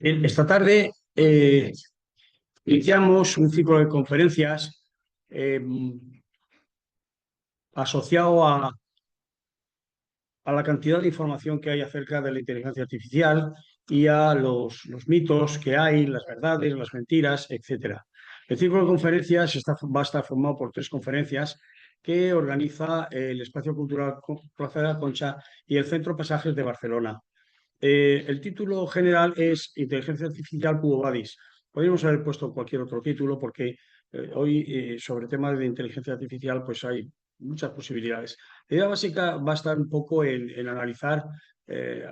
Esta tarde iniciamos un ciclo de conferencias eh, asociado a la cantidad de información que hay acerca de la inteligencia artificial y a los mitos que hay, las verdades, las mentiras, etcétera. El ciclo de conferencias va a estar formado por tres conferencias que organiza el Espacio Cultural Plaza de la Concha y el Centro Pasajes de Barcelona. El título general es Inteligencia Artificial Quo Vadis. Podríamos haber puesto cualquier otro título porque hoy sobre temas de inteligencia artificial pues hay muchas posibilidades. La idea básica va a estar un poco en analizar eh,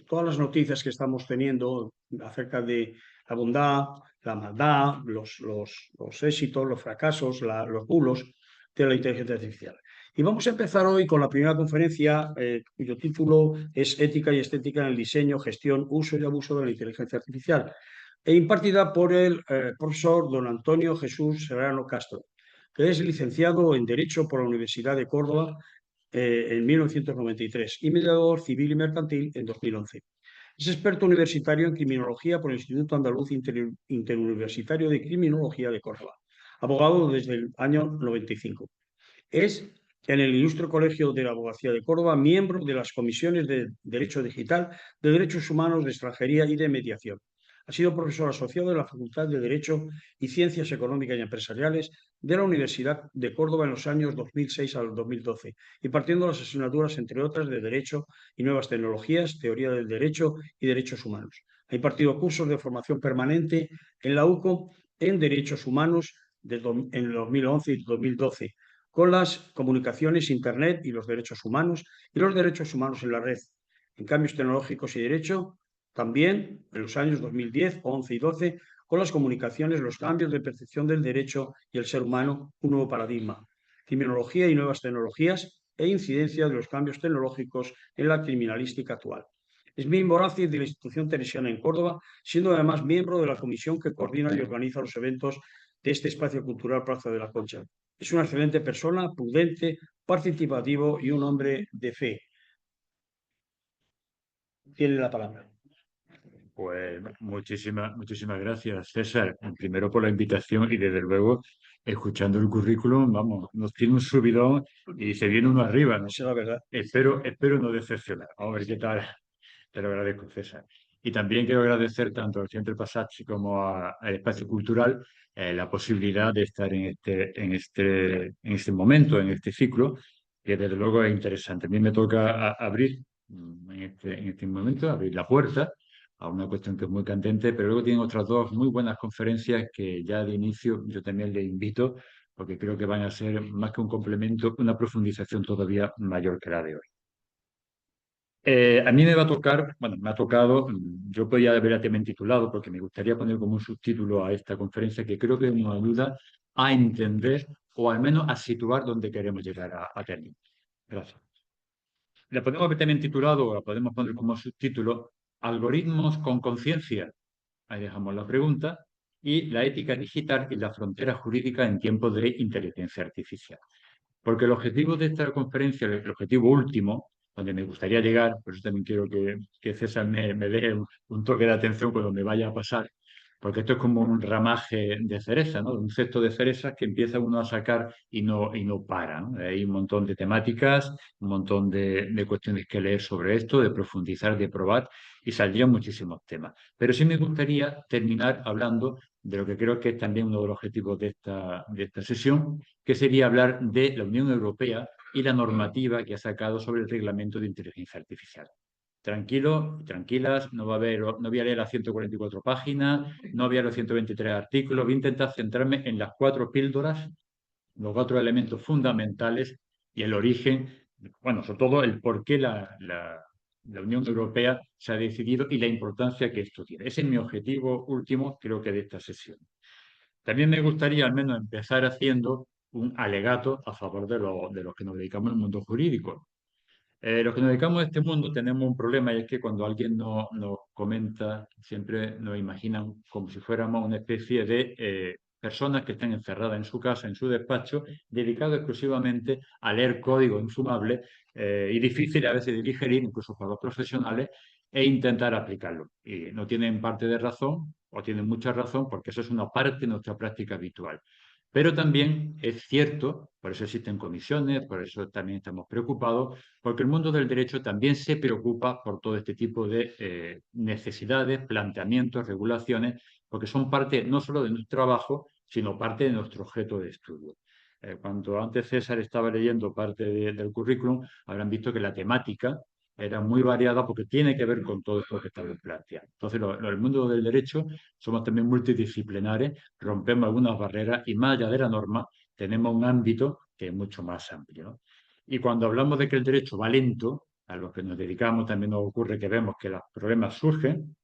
todas las noticias que estamos teniendo acerca de la bondad, la maldad, los éxitos, los fracasos, los bulos de la inteligencia artificial. Y vamos a empezar hoy con la primera conferencia, cuyo título es Ética y Estética en el Diseño, Gestión, Uso y Abuso de la Inteligencia Artificial, e impartida por el profesor don Antonio Jesús Serrano Castro, que es licenciado en Derecho por la Universidad de Córdoba en 1993 y mediador civil y mercantil en 2011. Es experto universitario en criminología por el Instituto Andaluz Interuniversitario de Criminología de Córdoba, abogado desde el año 95. Es en el Ilustre Colegio de la Abogacía de Córdoba, miembro de las comisiones de Derecho Digital, de Derechos Humanos, de Extranjería y de Mediación. Ha sido profesor asociado de la Facultad de Derecho y Ciencias Económicas y Empresariales de la Universidad de Córdoba en los años 2006 al 2012, impartiendo las asignaturas, entre otras, de Derecho y Nuevas Tecnologías, Teoría del Derecho y Derechos Humanos. Ha impartido cursos de formación permanente en la UCO en Derechos Humanos en el 2011 y 2012 con las comunicaciones, Internet y los derechos humanos y los derechos humanos en la red. En cambios tecnológicos y derecho, también en los años 2010, 11 y 12, con las comunicaciones, los cambios de percepción del derecho y el ser humano, un nuevo paradigma. Criminología y nuevas tecnologías e incidencia de los cambios tecnológicos en la criminalística actual. Es miembro honorario de la institución teresiana en Córdoba, siendo además miembro de la comisión que coordina y organiza los eventos de este espacio cultural Plaza de la Concha. Es una excelente persona, prudente, participativo y un hombre de fe. Tiene la palabra. Pues muchísimas gracias, César. Primero por la invitación y desde luego, escuchando el currículum, vamos, nos tiene un subidón y se viene uno arriba, ¿no? Esa es la verdad. Espero no decepcionar. Vamos a ver qué tal. Te lo agradezco, César. Y también quiero agradecer tanto al Centro Passacci como al Espacio Cultural la posibilidad de estar en este momento, en este ciclo, que desde luego es interesante. A mí me toca abrir en este momento, abrir la puerta a una cuestión que es muy candente, pero luego tienen otras dos muy buenas conferencias que ya de inicio yo también les invito, porque creo que van a ser más que un complemento, una profundización todavía mayor que la de hoy. A mí me va a tocar, bueno, me ha tocado, yo podía haber también titulado, porque me gustaría poner como un subtítulo a esta conferencia que creo que nos ayuda a entender o al menos a situar dónde queremos llegar a término. Gracias. La podemos haber también titulado, o la podemos poner como subtítulo, Algoritmos con conciencia. Ahí dejamos la pregunta. Y la ética digital y la frontera jurídica en tiempos de inteligencia artificial. Porque el objetivo de esta conferencia, el objetivo último, donde me gustaría llegar, por eso también quiero que César me dé un toque de atención cuando me vaya a pasar, porque esto es como un ramaje de cereza, ¿no? Un cesto de cerezas que empieza uno a sacar y no para, ¿no? Hay un montón de temáticas, un montón de cuestiones que leer sobre esto, de profundizar, de probar, y saldrían muchísimos temas. Pero sí me gustaría terminar hablando de lo que creo que es también uno de los objetivos de esta sesión, que sería hablar de la Unión Europea y la normativa que ha sacado sobre el reglamento de inteligencia artificial. Tranquilo, tranquilas, no voy a leer las 144 páginas, no voy a los 123 artículos, voy a intentar centrarme en las 4 píldoras, los 4 elementos fundamentales y el origen, bueno, sobre todo el por qué la Unión Europea se ha decidido y la importancia que esto tiene. Ese es mi objetivo último, creo que de esta sesión. También me gustaría al menos empezar haciendo un alegato a favor de los que nos dedicamos al mundo jurídico. Los que nos dedicamos a este mundo tenemos un problema y es que cuando alguien nos comenta, siempre nos imaginan como si fuéramos una especie de personas que están encerradas en su casa, en su despacho, dedicados exclusivamente a leer código infumable y difícil a veces de digerir, incluso para los profesionales, e intentar aplicarlo. Y no tienen parte de razón o tienen mucha razón porque eso es una parte de nuestra práctica habitual. Pero también es cierto, por eso existen comisiones, por eso también estamos preocupados, porque el mundo del derecho también se preocupa por todo este tipo de necesidades, planteamientos, regulaciones, porque son parte no solo de nuestro trabajo, sino parte de nuestro objeto de estudio. Cuando antes César estaba leyendo parte del currículum, habrán visto que la temática era muy variada porque tiene que ver con todo esto que estamos planteando. Entonces, el mundo del derecho somos también multidisciplinares, rompemos algunas barreras y más allá de la norma tenemos un ámbito que es mucho más amplio, ¿no? Y cuando hablamos de que el derecho va lento, a los que nos dedicamos también nos ocurre que vemos que los problemas surgen,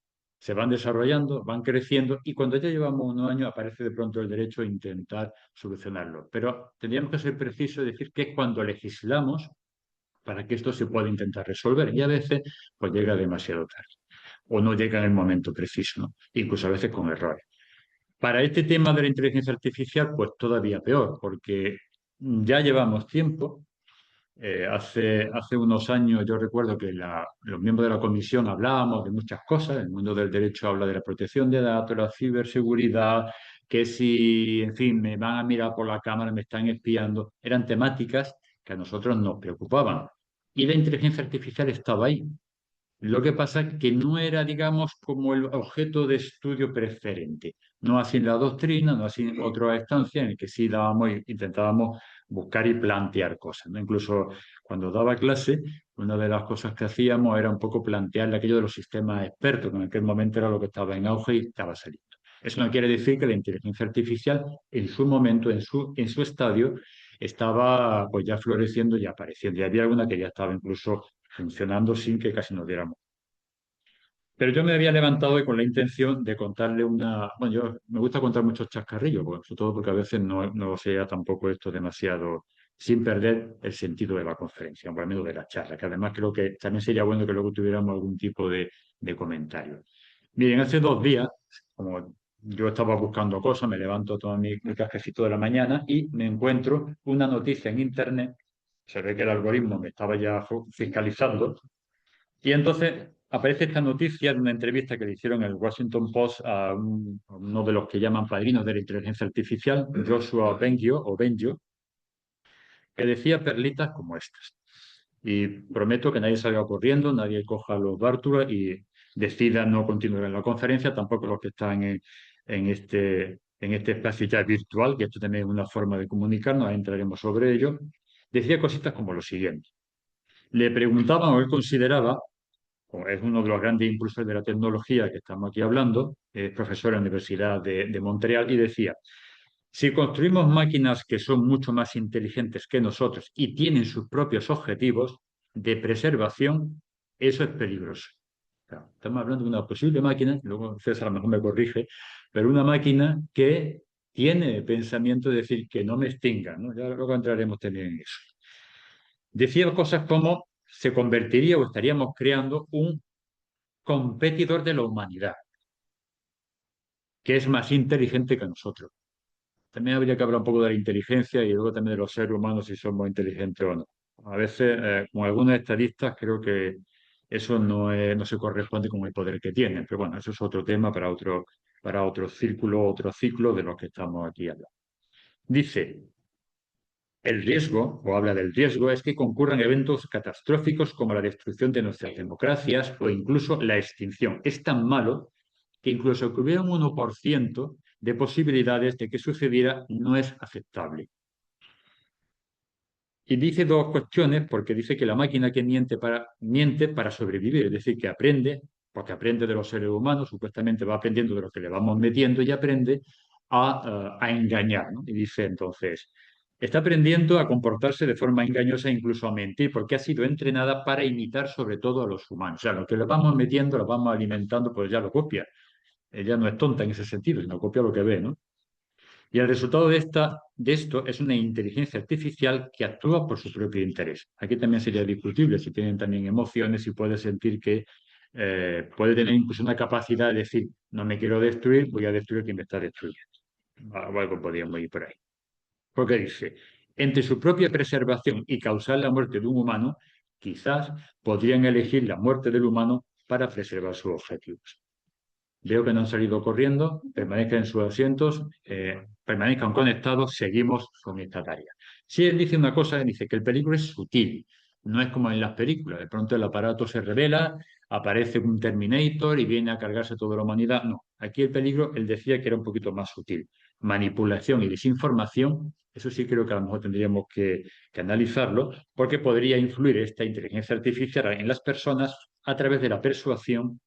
se van desarrollando, van creciendo y cuando ya llevamos unos años aparece de pronto el derecho a intentar solucionarlo. Pero tendríamos que ser precisos y decir que es cuando legislamos para que esto se pueda intentar resolver y a veces pues llega demasiado tarde o no llega en el momento preciso, ¿no? Incluso a veces con errores. Para este tema de la inteligencia artificial, pues todavía peor, porque ya llevamos tiempo. Hace unos años yo recuerdo que los miembros de la comisión hablábamos de muchas cosas. El mundo del derecho habla de la protección de datos, la ciberseguridad, que si, en fin, me van a mirar por la cámara, me están espiando. Eran temáticas que a nosotros nos preocupaban. Y la inteligencia artificial estaba ahí. Lo que pasa es que no era, digamos, como el objeto de estudio preferente. No así en la doctrina, no así en otras estancias en el que sí intentábamos buscar y plantear cosas, ¿no? Incluso cuando daba clase, una de las cosas que hacíamos era un poco plantearle aquello de los sistemas expertos, que en aquel momento era lo que estaba en auge y estaba saliendo. Eso no quiere decir que la inteligencia artificial en su momento, en su estadio, estaba pues ya floreciendo y apareciendo. Y había alguna que ya estaba incluso funcionando sin que casi nos diéramos. Pero yo me había levantado hoy con la intención de contarle una... Bueno, yo me gusta contar muchos chascarrillos, sobre todo porque a veces no sea tampoco esto demasiado, sin perder el sentido de la conferencia, o al menos de la charla, que además creo que también sería bueno que luego tuviéramos algún tipo de comentario. Miren, hace 2 días, como yo estaba buscando cosas, me levanto todo mi cafecito de la mañana y me encuentro una noticia en Internet. Se ve que el algoritmo me estaba ya fiscalizando y entonces aparece esta noticia de una entrevista que le hicieron en el Washington Post a uno de los que llaman padrinos de la inteligencia artificial, Joshua Bengio, que decía perlitas como estas. Y prometo que nadie salga corriendo, nadie coja los bártulos y decida no continuar en la conferencia, tampoco los que están en este espacio ya virtual, que esto también es una forma de comunicarnos, ahí entraremos sobre ello. Decía cositas como lo siguiente. Le preguntaban o él consideraba, como es uno de los grandes impulsores de la tecnología que estamos aquí hablando, es profesor en la Universidad de Montreal, y decía, si construimos máquinas que son mucho más inteligentes que nosotros y tienen sus propios objetivos de preservación, eso es peligroso. Claro, estamos hablando de una posible máquina, luego César a lo mejor me corrige, pero una máquina que tiene pensamiento de decir que no me extingan, ¿no? Ya luego entraremos también en eso. Decía cosas como se convertiría o estaríamos creando un competidor de la humanidad, que es más inteligente que nosotros. También habría que hablar un poco de la inteligencia y luego también de los seres humanos, si somos inteligentes o no. A veces, con algunos estadistas, creo que eso no se corresponde con el poder que tienen. Pero bueno, eso es otro tema para otro círculo, otro ciclo de los que estamos aquí hablando. Dice, el riesgo, o habla del riesgo, es que concurran eventos catastróficos como la destrucción de nuestras democracias o incluso la extinción. Es tan malo que incluso que hubiera un 1% de posibilidades de que sucediera no es aceptable. Y dice dos cuestiones, porque dice que la máquina que miente para sobrevivir, es decir, que aprende, porque aprende de los seres humanos, supuestamente va aprendiendo de lo que le vamos metiendo y aprende a engañar, ¿no? Y dice entonces, está aprendiendo a comportarse de forma engañosa e incluso a mentir, porque ha sido entrenada para imitar sobre todo a los humanos. O sea, lo que le vamos metiendo, lo vamos alimentando, pues ya lo copia. Ella no es tonta en ese sentido, sino copia lo que ve, ¿no? Y el resultado de esto es una inteligencia artificial que actúa por su propio interés. Aquí también sería discutible si tienen también emociones y puede sentir que puede tener incluso una capacidad de decir, no me quiero destruir, voy a destruir quien me está destruyendo. Algo podríamos ir por ahí. Porque dice, entre su propia preservación y causar la muerte de un humano, quizás podrían elegir la muerte del humano para preservar sus objetivos. Veo que no han salido corriendo, permanezcan en sus asientos, permanezcan conectados, seguimos con esta tarea. Si él dice una cosa, dice que el peligro es sutil, no es como en las películas, de pronto el aparato se revela, aparece un Terminator y viene a cargarse toda la humanidad. No, aquí el peligro, él decía que era un poquito más sutil. Manipulación y desinformación, eso sí creo que a lo mejor tendríamos que analizarlo, porque podría influir esta inteligencia artificial en las personas a través de la persuasión,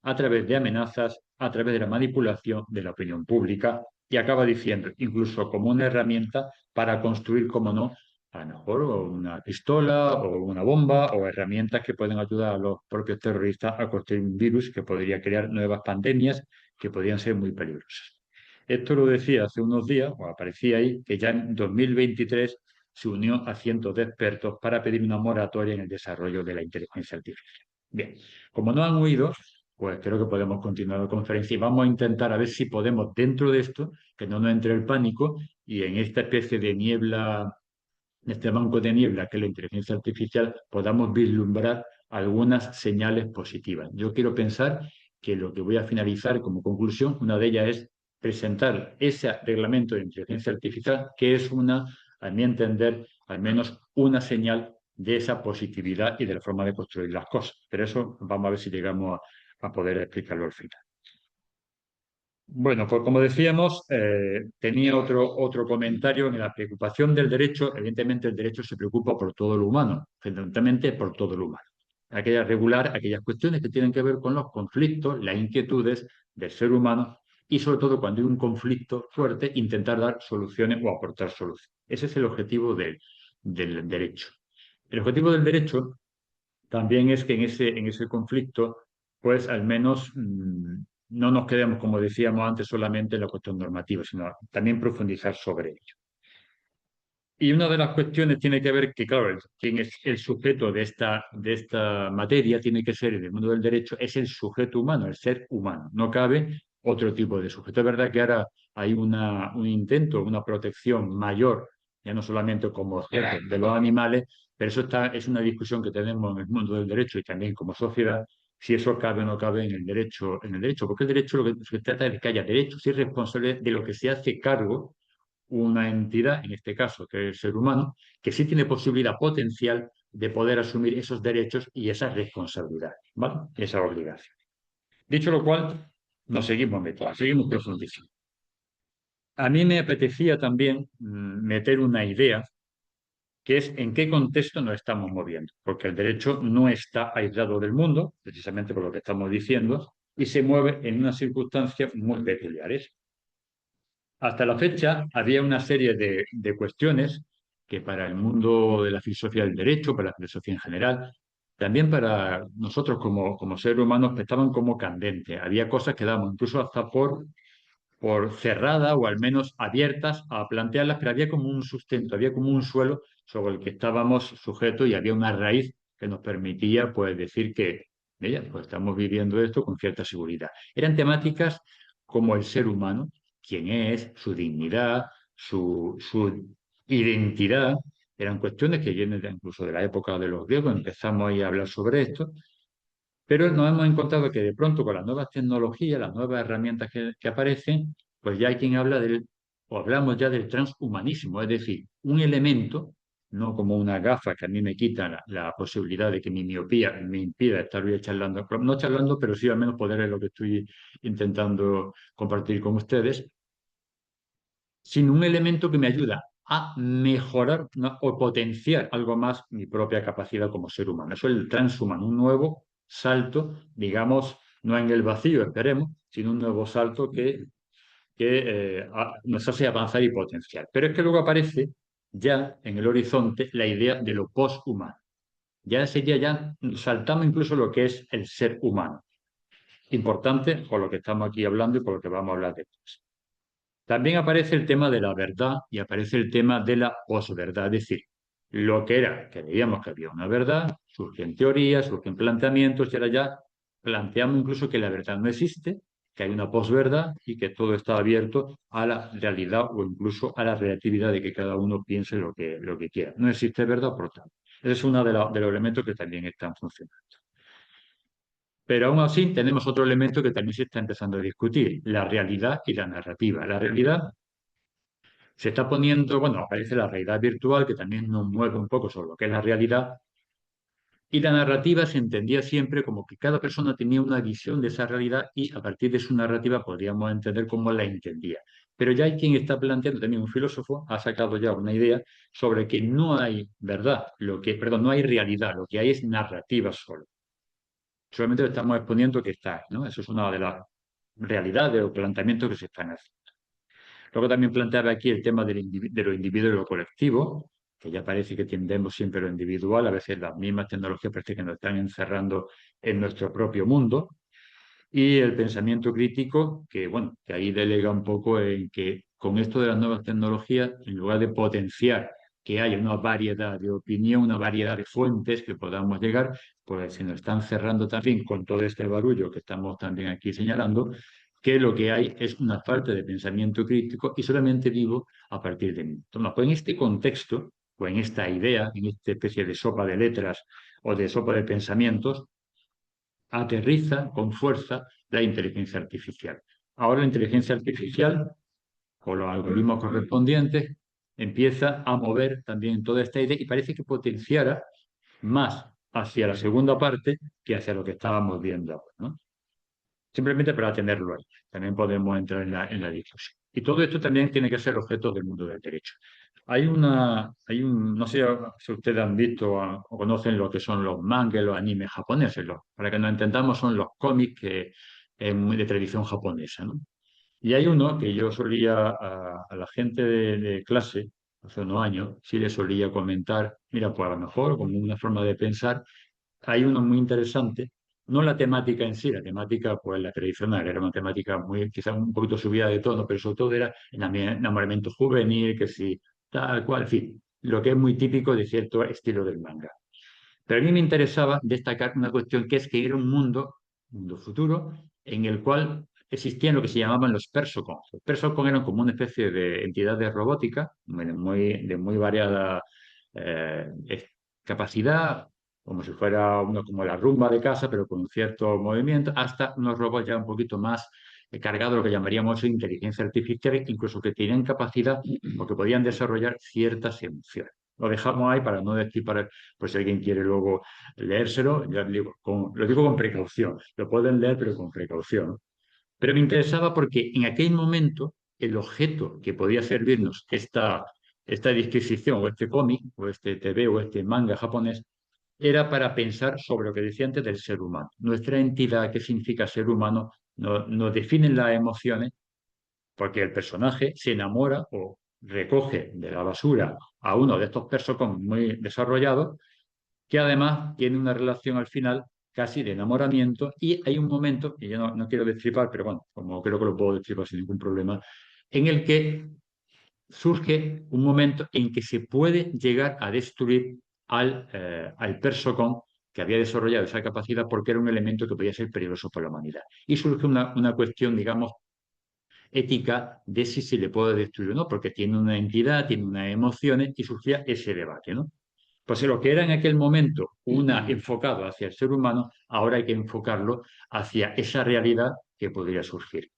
a través de amenazas, a través de la manipulación de la opinión pública y acaba diciendo, incluso como una herramienta para construir, como no, a lo mejor una pistola o una bomba o herramientas que pueden ayudar a los propios terroristas a construir un virus que podría crear nuevas pandemias que podrían ser muy peligrosas. Esto lo decía hace unos días, o aparecía ahí, que ya en 2023 se unió a cientos de expertos para pedir una moratoria en el desarrollo de la inteligencia artificial. Bien, como no han huido, pues creo que podemos continuar la conferencia y vamos a intentar a ver si podemos, dentro de esto, que no nos entre el pánico y en esta especie de niebla, en este banco de niebla que es la inteligencia artificial, podamos vislumbrar algunas señales positivas. Yo quiero pensar que lo que voy a finalizar como conclusión, una de ellas es presentar ese reglamento de inteligencia artificial, que es una, a mi entender, al menos una señal de esa positividad y de la forma de construir las cosas. Pero eso vamos a ver si llegamos a poder explicarlo al final. Bueno, pues como decíamos, tenía otro comentario en la preocupación del derecho. Evidentemente, el derecho se preocupa por todo lo humano, fundamentalmente por todo lo humano. Hay que regular aquellas cuestiones que tienen que ver con los conflictos, las inquietudes del ser humano y, sobre todo, cuando hay un conflicto fuerte, intentar dar soluciones o aportar soluciones. Ese es el objetivo del derecho. El objetivo del derecho también es que en ese conflicto, pues al menos no nos quedemos, como decíamos antes, solamente en la cuestión normativa, sino también profundizar sobre ello. Y una de las cuestiones tiene que ver que, claro, quien es el sujeto de esta materia tiene que ser, en el mundo del derecho, es el sujeto humano, el ser humano. No cabe otro tipo de sujeto. Es verdad que ahora hay un intento, una protección mayor, ya no solamente como objeto de los animales, pero es una discusión que tenemos en el mundo del derecho y también como sociedad, si eso cabe o no cabe en el derecho, porque el derecho lo que se trata es de que haya derechos y responsables de lo que se hace cargo una entidad, en este caso que es el ser humano, que sí tiene posibilidad potencial de poder asumir esos derechos y esas responsabilidades, ¿vale? Esa obligación. Dicho lo cual, nos seguimos metiendo, seguimos profundizando. A mí me apetecía también meter una idea que es en qué contexto nos estamos moviendo, porque el derecho no está aislado del mundo, precisamente por lo que estamos diciendo, y se mueve en unas circunstancias muy peculiares. Hasta la fecha había una serie de cuestiones que para el mundo de la filosofía del derecho, para la filosofía en general, también para nosotros como seres humanos estaban como candentes. Había cosas que dábamos incluso hasta por cerradas o al menos abiertas a plantearlas, pero había como un sustento, había como un suelo sobre el que estábamos sujetos y había una raíz que nos permitía pues decir que, mira, pues estamos viviendo esto con cierta seguridad. Eran temáticas como el ser humano, quién es, su dignidad, su identidad. Eran cuestiones que vienen incluso de la época de los griegos, empezamos ahí a hablar sobre esto, pero nos hemos encontrado que de pronto con las nuevas tecnologías, las nuevas herramientas que aparecen, pues ya hay quien habla o hablamos ya del transhumanismo, es decir, un elemento, no como una gafa que a mí me quita la posibilidad de que mi miopía me impida estar hoy charlando, no charlando, pero sí al menos poder ver lo que estoy intentando compartir con ustedes, sino un elemento que me ayuda a mejorar o potenciar algo más mi propia capacidad como ser humano. Eso es el transhumano, un nuevo salto, digamos, no en el vacío, esperemos, sino un nuevo salto que nos hace avanzar y potenciar. Pero es que luego aparece ya en el horizonte la idea de lo poshumano. Ya saltamos incluso lo que es el ser humano. Importante por lo que estamos aquí hablando y por lo que vamos a hablar después. También aparece el tema de la verdad y aparece el tema de la posverdad, es decir, lo que era, creíamos que había una verdad, surgen teorías, surgen planteamientos y ahora ya planteamos incluso que la verdad no existe, que hay una posverdad y que todo está abierto a la realidad o incluso a la relatividad de que cada uno piense lo que quiera. No existe verdad, por tanto. Ese es uno de los elementos que también están funcionando. Pero aún así tenemos otro elemento que también se está empezando a discutir, la realidad y la narrativa. La realidad se está poniendo, bueno, aparece la realidad virtual que también nos mueve un poco sobre lo que es la realidad. Y la narrativa se entendía siempre como que cada persona tenía una visión de esa realidad y a partir de su narrativa podríamos entender cómo la entendía. Pero ya hay quien está planteando, también un filósofo, ha sacado ya una idea sobre que no hay verdad, perdón, no hay realidad, lo que hay es narrativa solo. Solamente le estamos exponiendo que está ahí, ¿no? Eso es una de las realidades o planteamientos que se están haciendo. Luego también planteaba aquí el tema de lo individuo y lo colectivo, que ya parece que tendemos siempre a lo individual, a veces las mismas tecnologías parece que nos están encerrando en nuestro propio mundo, y el pensamiento crítico, que bueno, que ahí delega un poco en que con esto de las nuevas tecnologías, en lugar de potenciar que haya una variedad de opinión, una variedad de fuentes que podamos llegar, pues se nos están cerrando también con todo este barullo que estamos también aquí señalando, que lo que hay es una falta de pensamiento crítico y solamente vivo a partir de mí. Entonces, pues en este contexto, o en esta idea, en esta especie de sopa de letras o de sopa de pensamientos, aterriza con fuerza la inteligencia artificial. Ahora la inteligencia artificial, con los algoritmos correspondientes, empieza a mover también toda esta idea y parece que potenciara más hacia la segunda parte que hacia lo que estábamos viendo ahora, ¿no? Simplemente para tenerlo ahí. También podemos entrar en la discusión. Y todo esto también tiene que ser objeto del mundo del derecho. No sé si ustedes han visto o conocen lo que son los mangas, los animes japoneses. Para que nos entendamos, son los cómics de tradición japonesa, ¿no? Y hay uno que yo solía a la gente de clase, hace unos años, sí le solía comentar, mira, pues a lo mejor como una forma de pensar, hay uno muy interesante, no la temática en sí, la temática pues la tradicional, era una temática muy, quizás un poquito subida de tono, pero sobre todo era enamoramiento juvenil, que sí, tal cual, en fin, lo que es muy típico de cierto estilo del manga. Pero a mí me interesaba destacar una cuestión que es que era un mundo futuro, en el cual existían lo que se llamaban los persocons. Los persocons eran como una especie de entidades robóticas de muy variada capacidad, como si fuera uno como la rumba de casa, pero con un cierto movimiento, hasta unos robots ya un poquito más cargados, lo que llamaríamos inteligencia artificial, incluso que tenían capacidad o que podían desarrollar ciertas emociones. Lo dejamos ahí para no destripar, pues si alguien quiere luego leérselo, ya lo digo con precaución, lo pueden leer pero con precaución, ¿no? Pero me interesaba porque en aquel momento el objeto que podía servirnos esta disquisición o este cómic o este TV o este manga japonés era para pensar sobre lo que decía antes del ser humano. Nuestra entidad, qué significa ser humano, nos definen las emociones porque el personaje se enamora o recoge de la basura a uno de estos personajes muy desarrollados, que además tiene una relación al final casi de enamoramiento y hay un momento, y yo no quiero destripar, pero bueno, como creo que lo puedo destripar sin ningún problema, en el que surge un momento en que se puede llegar a destruir al persocon que había desarrollado esa capacidad porque era un elemento que podía ser peligroso para la humanidad. Y surge una cuestión, digamos, ética de si se le puede destruir o no, porque tiene una entidad, tiene unas emociones y surgía ese debate, ¿no? Pues lo que era en aquel momento una enfocado hacia el ser humano, ahora hay que enfocarlo hacia esa realidad que podría surgir.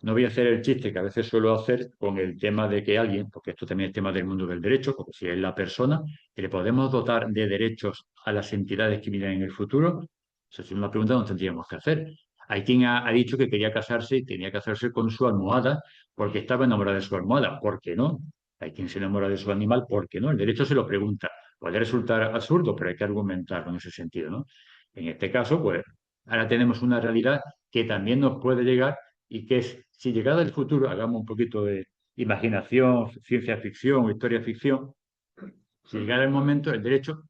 No voy a hacer el chiste que a veces suelo hacer con el tema de que alguien, porque esto también es tema del mundo del derecho, porque si es la persona, que le podemos dotar de derechos a las entidades que vienen en el futuro, esa es una pregunta que nos tendríamos que hacer. Hay quien ha dicho que quería casarse y tenía que casarse con su almohada porque estaba enamorada de su almohada. ¿Por qué no? Hay quien se enamora de su animal, ¿por qué no? El derecho se lo pregunta. Puede resultar absurdo, pero hay que argumentarlo en ese sentido, ¿no? En este caso, pues, ahora tenemos una realidad que también nos puede llegar y que es, si llegada el futuro, hagamos un poquito de imaginación, ciencia ficción o historia ficción, si llegara el momento, el derecho,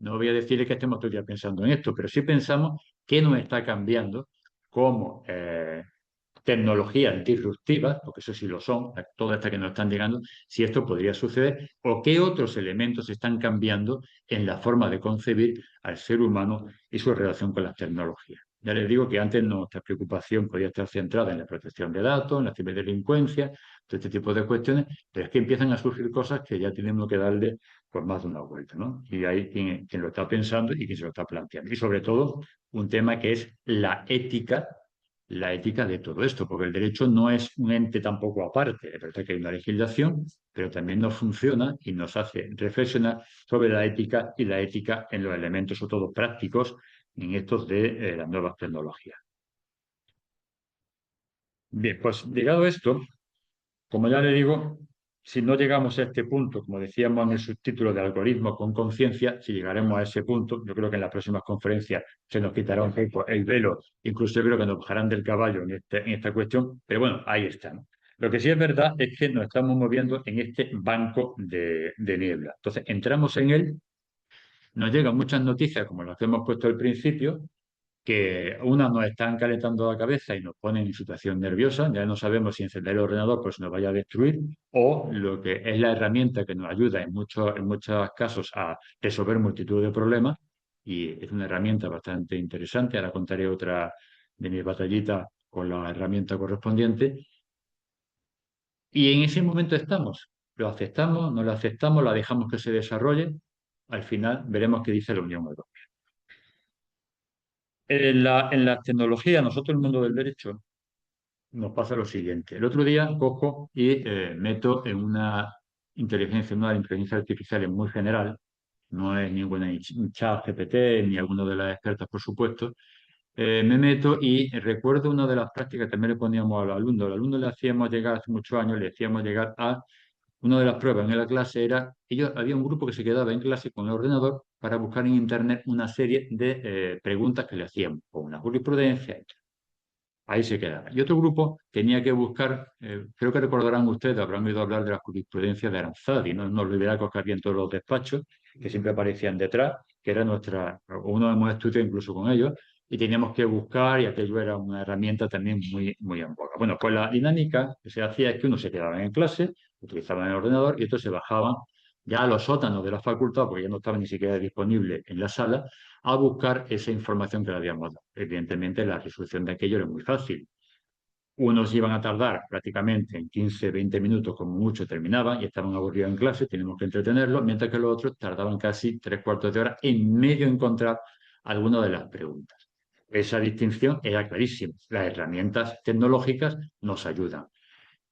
no voy a decirle que estemos todo el día pensando en esto, pero sí pensamos que nos está cambiando como tecnologías disruptivas, porque eso sí lo son, todas estas que nos están llegando, si esto podría suceder, o qué otros elementos están cambiando en la forma de concebir al ser humano y su relación con las tecnologías. Ya les digo que antes nuestra preocupación podía estar centrada en la protección de datos, en la ciberdelincuencia, todo este tipo de cuestiones, pero es que empiezan a surgir cosas que ya tenemos que darle por más de una vuelta, ¿no? Y hay quien lo está pensando y quien se lo está planteando. Y sobre todo, un tema que es la ética de todo esto, porque el derecho no es un ente tampoco aparte. Es verdad que hay una legislación, pero también nos funciona y nos hace reflexionar sobre la ética y la ética en los elementos, sobre todo prácticos, en estos de las nuevas tecnologías. Bien, pues llegado esto, como ya le digo, si no llegamos a este punto, como decíamos en el subtítulo de algoritmo con conciencia, si llegaremos a ese punto, yo creo que en las próximas conferencias se nos quitará un poco el velo, incluso yo creo que nos bajarán del caballo en esta cuestión, pero bueno, ahí está, ¿no? Lo que sí es verdad es que nos estamos moviendo en este banco de niebla. Entonces, entramos en él, nos llegan muchas noticias, como las que hemos puesto al principio, que unas nos están calentando la cabeza y nos ponen en situación nerviosa, ya no sabemos si encender el ordenador pues nos vaya a destruir, o lo que es la herramienta que nos ayuda en muchos casos a resolver multitud de problemas, y es una herramienta bastante interesante. Ahora contaré otra de mis batallitas con la herramienta correspondiente, y en ese momento estamos. Lo aceptamos, no lo aceptamos, la dejamos que se desarrolle, al final veremos qué dice la Unión Europea. En la tecnología, nosotros, el mundo del derecho, nos pasa lo siguiente. El otro día cojo y meto en una inteligencia artificial muy general, no es ninguna chat GPT ni alguno de las expertas, por supuesto. Me meto y recuerdo una de las prácticas que también le poníamos a los alumnos. A los alumnos le hacíamos llegar, hace muchos años, le hacíamos llegar a una de las pruebas en la clase era, había un grupo que se quedaba en clase con el ordenador para buscar en Internet una serie de preguntas que le hacíamos, o una jurisprudencia. Ahí se quedaba. Y otro grupo tenía que buscar, creo que recordarán ustedes, habrán oído hablar de la jurisprudencia de Aranzadi, ¿no? Unos liderazgos que había en todos los despachos, que siempre aparecían detrás, que era uno hemos estudiado incluso con ellos, y teníamos que buscar, y aquello era una herramienta también muy, muy en boga. Bueno, pues la dinámica que se hacía es que uno se quedaba en clase, utilizaban el ordenador, y estos se bajaban ya a los sótanos de la facultad, porque ya no estaba ni siquiera disponible en la sala, a buscar esa información que le habíamos dado. Evidentemente, la resolución de aquello era muy fácil. Unos iban a tardar prácticamente en 15, 20 minutos, como mucho, terminaban y estaban aburridos en clase, teníamos que entretenerlos, mientras que los otros tardaban casi 3 cuartos de hora en medio encontrar alguna de las preguntas. Esa distinción era clarísima. Las herramientas tecnológicas nos ayudan.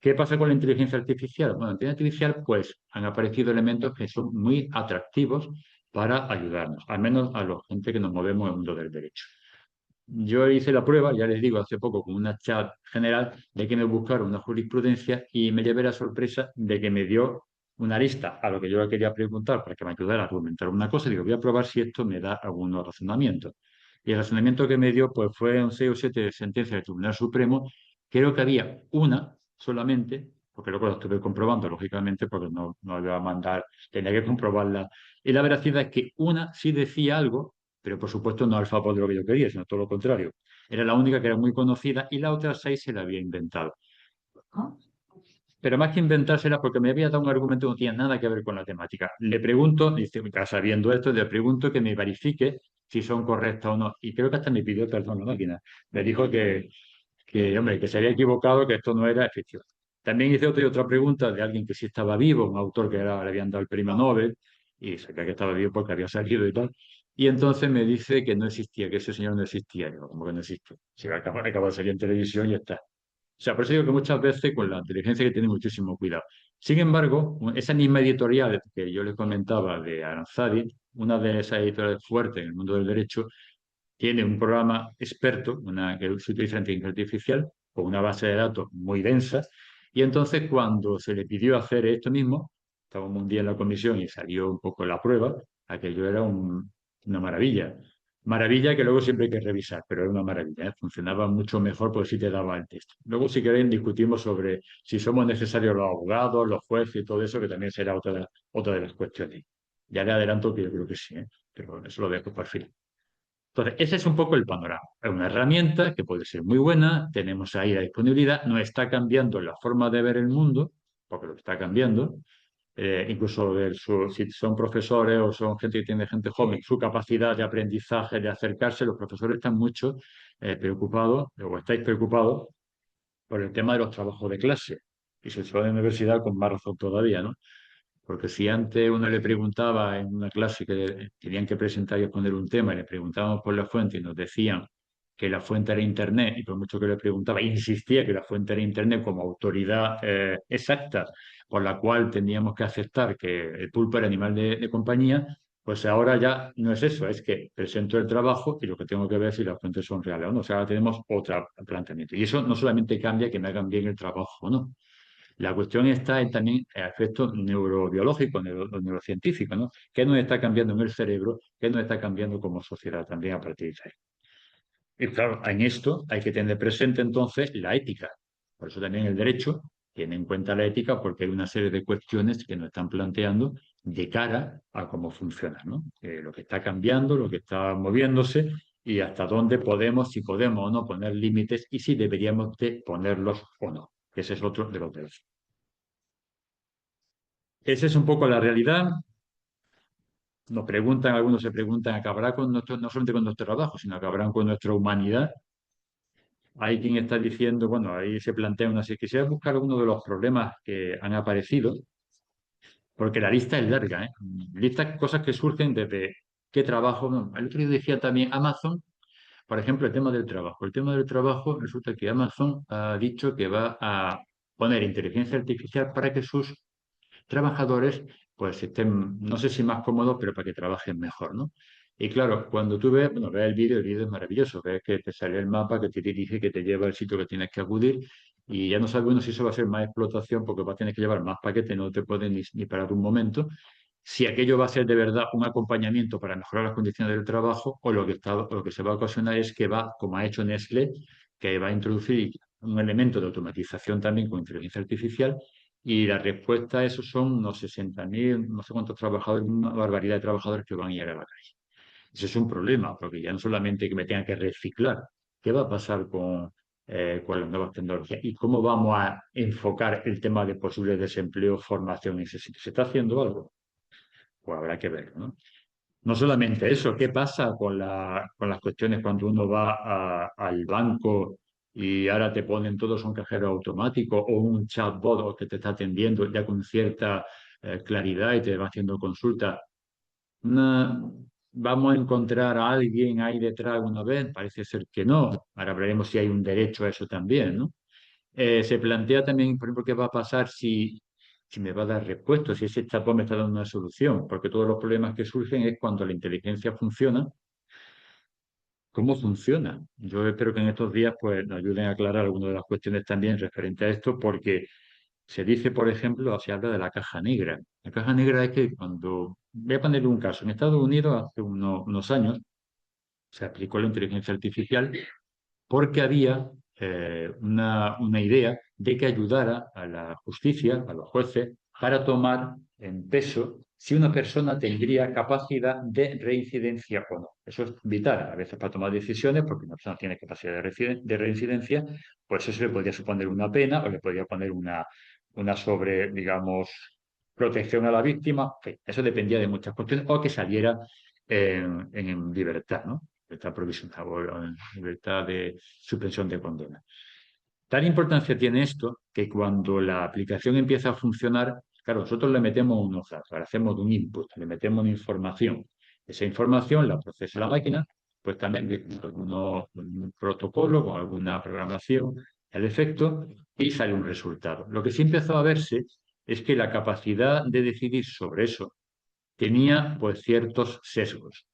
¿Qué pasa con la inteligencia artificial? Bueno, la inteligencia artificial, pues han aparecido elementos que son muy atractivos para ayudarnos, al menos a la gente que nos movemos en el mundo del derecho. Yo hice la prueba, ya les digo, hace poco con una chat general de que me buscaron una jurisprudencia y me llevé la sorpresa de que me dio una lista a lo que yo le quería preguntar para que me ayudara a argumentar una cosa. Digo, voy a probar si esto me da algunos razonamientos. Y el razonamiento que me dio pues fue un 6 o 7 sentencias del Tribunal Supremo. Creo que había una solamente, porque luego la estuve comprobando, lógicamente, porque no iba a mandar, tenía que comprobarla. Y la veracidad es que una sí decía algo, pero por supuesto no al favor de lo que yo quería, sino todo lo contrario. Era la única que era muy conocida y la otra 6 se la había inventado. Pero más que inventársela, porque me había dado un argumento que no tenía nada que ver con la temática. Le pregunto, dice, sabiendo esto, le pregunto que me verifique si son correctas o no. Y creo que hasta me pidió perdón la máquina. Me dijo hombre, que se había equivocado, que esto no era efectivo. También hice otra pregunta de alguien que sí estaba vivo, un autor que le habían dado el premio Nobel, y sabía que estaba vivo porque había salido y tal. Y entonces me dice que no existía, que ese señor no existía. Digo, ¿cómo que no existe? Si acaba de salir en televisión y ya está. O sea, por eso digo que muchas veces con la inteligencia hay que tener muchísimo cuidado. Sin embargo, esa misma editorial que yo les comentaba de Aranzadi, una de esas editoriales fuertes en el mundo del derecho, tiene un programa experto, que se utiliza en inteligencia artificial, con una base de datos muy densa, y entonces cuando se le pidió hacer esto mismo, estábamos un día en la comisión y salió un poco la prueba, aquello era una maravilla. Maravilla que luego siempre hay que revisar, pero era una maravilla, ¿eh? Funcionaba mucho mejor porque sí te daba el texto. Luego, si queréis, discutimos sobre si somos necesarios los abogados, los jueces y todo eso, que también será otra de las cuestiones. Ya le adelanto que yo creo que sí, ¿eh? Pero eso lo dejo para el final. Entonces, ese es un poco el panorama. Es una herramienta que puede ser muy buena, tenemos ahí la disponibilidad, no está cambiando la forma de ver el mundo, porque lo está cambiando, incluso si son profesores o son gente que tiene gente joven, su capacidad de aprendizaje, de acercarse, los profesores están mucho preocupados, o estáis preocupados por el tema de los trabajos de clase. Y sobre todo en la universidad con más razón todavía, ¿no? Porque si antes uno le preguntaba en una clase que tenían que presentar y exponer un tema, y le preguntábamos por la fuente y nos decían que la fuente era Internet, y por mucho que le preguntaba, insistía que la fuente era Internet como autoridad exacta por la cual teníamos que aceptar que el pulpo era animal de compañía, pues ahora ya no es eso, es que presento el trabajo y lo que tengo que ver es si las fuentes son reales o no. O sea, ahora tenemos otro planteamiento. Y eso no solamente cambia que me hagan bien el trabajo o no. La cuestión está en también el aspecto neurobiológico, neurocientífico, ¿no? ¿Qué nos está cambiando en el cerebro? ¿Qué nos está cambiando como sociedad también a partir de ahí? Y claro, en esto hay que tener presente entonces la ética. Por eso también el derecho tiene en cuenta la ética porque hay una serie de cuestiones que nos están planteando de cara a cómo funciona, ¿no? Lo que está cambiando, lo que está moviéndose y hasta dónde podemos, si podemos o no poner límites y si deberíamos de ponerlos o no. Ese es otro de los derechos. Esa es un poco la realidad. Nos preguntan, algunos se preguntan, ¿acabará con nuestro, no solamente con nuestro trabajo, sino acabarán con nuestra humanidad? Hay quien está diciendo, bueno, ahí se plantea una serie. Quisiera buscar algunos de los problemas que han aparecido, porque la lista es larga, ¿eh? Listas, cosas que surgen desde qué trabajo. No, el otro día decía también Amazon, por ejemplo, el tema del trabajo. El tema del trabajo resulta que Amazon ha dicho que va a poner inteligencia artificial para que sus trabajadores pues estén, no sé si más cómodos, pero para que trabajen mejor, ¿no? Y claro, cuando tú ves, bueno, ves el vídeo es maravilloso, ves que te sale el mapa, que te dirige, que te lleva al sitio que tienes que acudir, y ya no sabes uno si eso va a ser más explotación porque vas a tener que llevar más paquetes, no te puedes ni parar un momento, si aquello va a ser de verdad un acompañamiento para mejorar las condiciones del trabajo, o lo que se va a ocasionar es que va, como ha hecho Nestlé, que va a introducir un elemento de automatización también con inteligencia artificial y la respuesta a eso son unos 60.000, no sé cuántos trabajadores, una barbaridad de trabajadores que van a ir a la calle. Ese es un problema, porque ya no solamente que me tengan que reciclar, ¿qué va a pasar con las nuevas tecnologías? ¿Y cómo vamos a enfocar el tema de posible desempleo, formación en ese sitio? ¿Se está haciendo algo? Pues habrá que verlo, ¿no? No solamente eso, ¿qué pasa con las cuestiones cuando uno va al banco y ahora te ponen todos un cajero automático o un chatbot que te está atendiendo ya con cierta claridad y te va haciendo consulta? Una- ¿Vamos a encontrar a alguien ahí detrás alguna vez? Parece ser que no. Ahora veremos si hay un derecho a eso también, ¿no? Se plantea también, por ejemplo, qué va a pasar si me va a dar respuesta, si ese chatbot me está dando una solución, porque todos los problemas que surgen es cuando la inteligencia funciona. ¿Cómo funciona? Yo espero que en estos días pues, nos ayuden a aclarar algunas de las cuestiones también referente a esto, porque se dice, por ejemplo, se habla de la caja negra. La caja negra es que cuando, voy a ponerle un caso, en Estados Unidos hace unos años se aplicó la inteligencia artificial porque había una idea de que ayudara a la justicia, a los jueces, para tomar en peso si una persona tendría capacidad de reincidencia o no. Eso es vital a veces para tomar decisiones, porque una persona tiene capacidad de reincidencia, pues eso le podría suponer una pena o le podría poner una sobre, digamos, protección a la víctima. En fin, eso dependía de muchas cuestiones, o que saliera en libertad, ¿no? Libertad provisional o en libertad de suspensión de condena. Tal importancia tiene esto que cuando la aplicación empieza a funcionar, claro, nosotros le metemos unos datos, le hacemos un input, le metemos una información. Esa información la procesa la máquina, pues también con un protocolo, con alguna programación al efecto, y sale un resultado. Lo que sí empezó a verse es que la capacidad de decidir sobre eso tenía pues ciertos sesgos.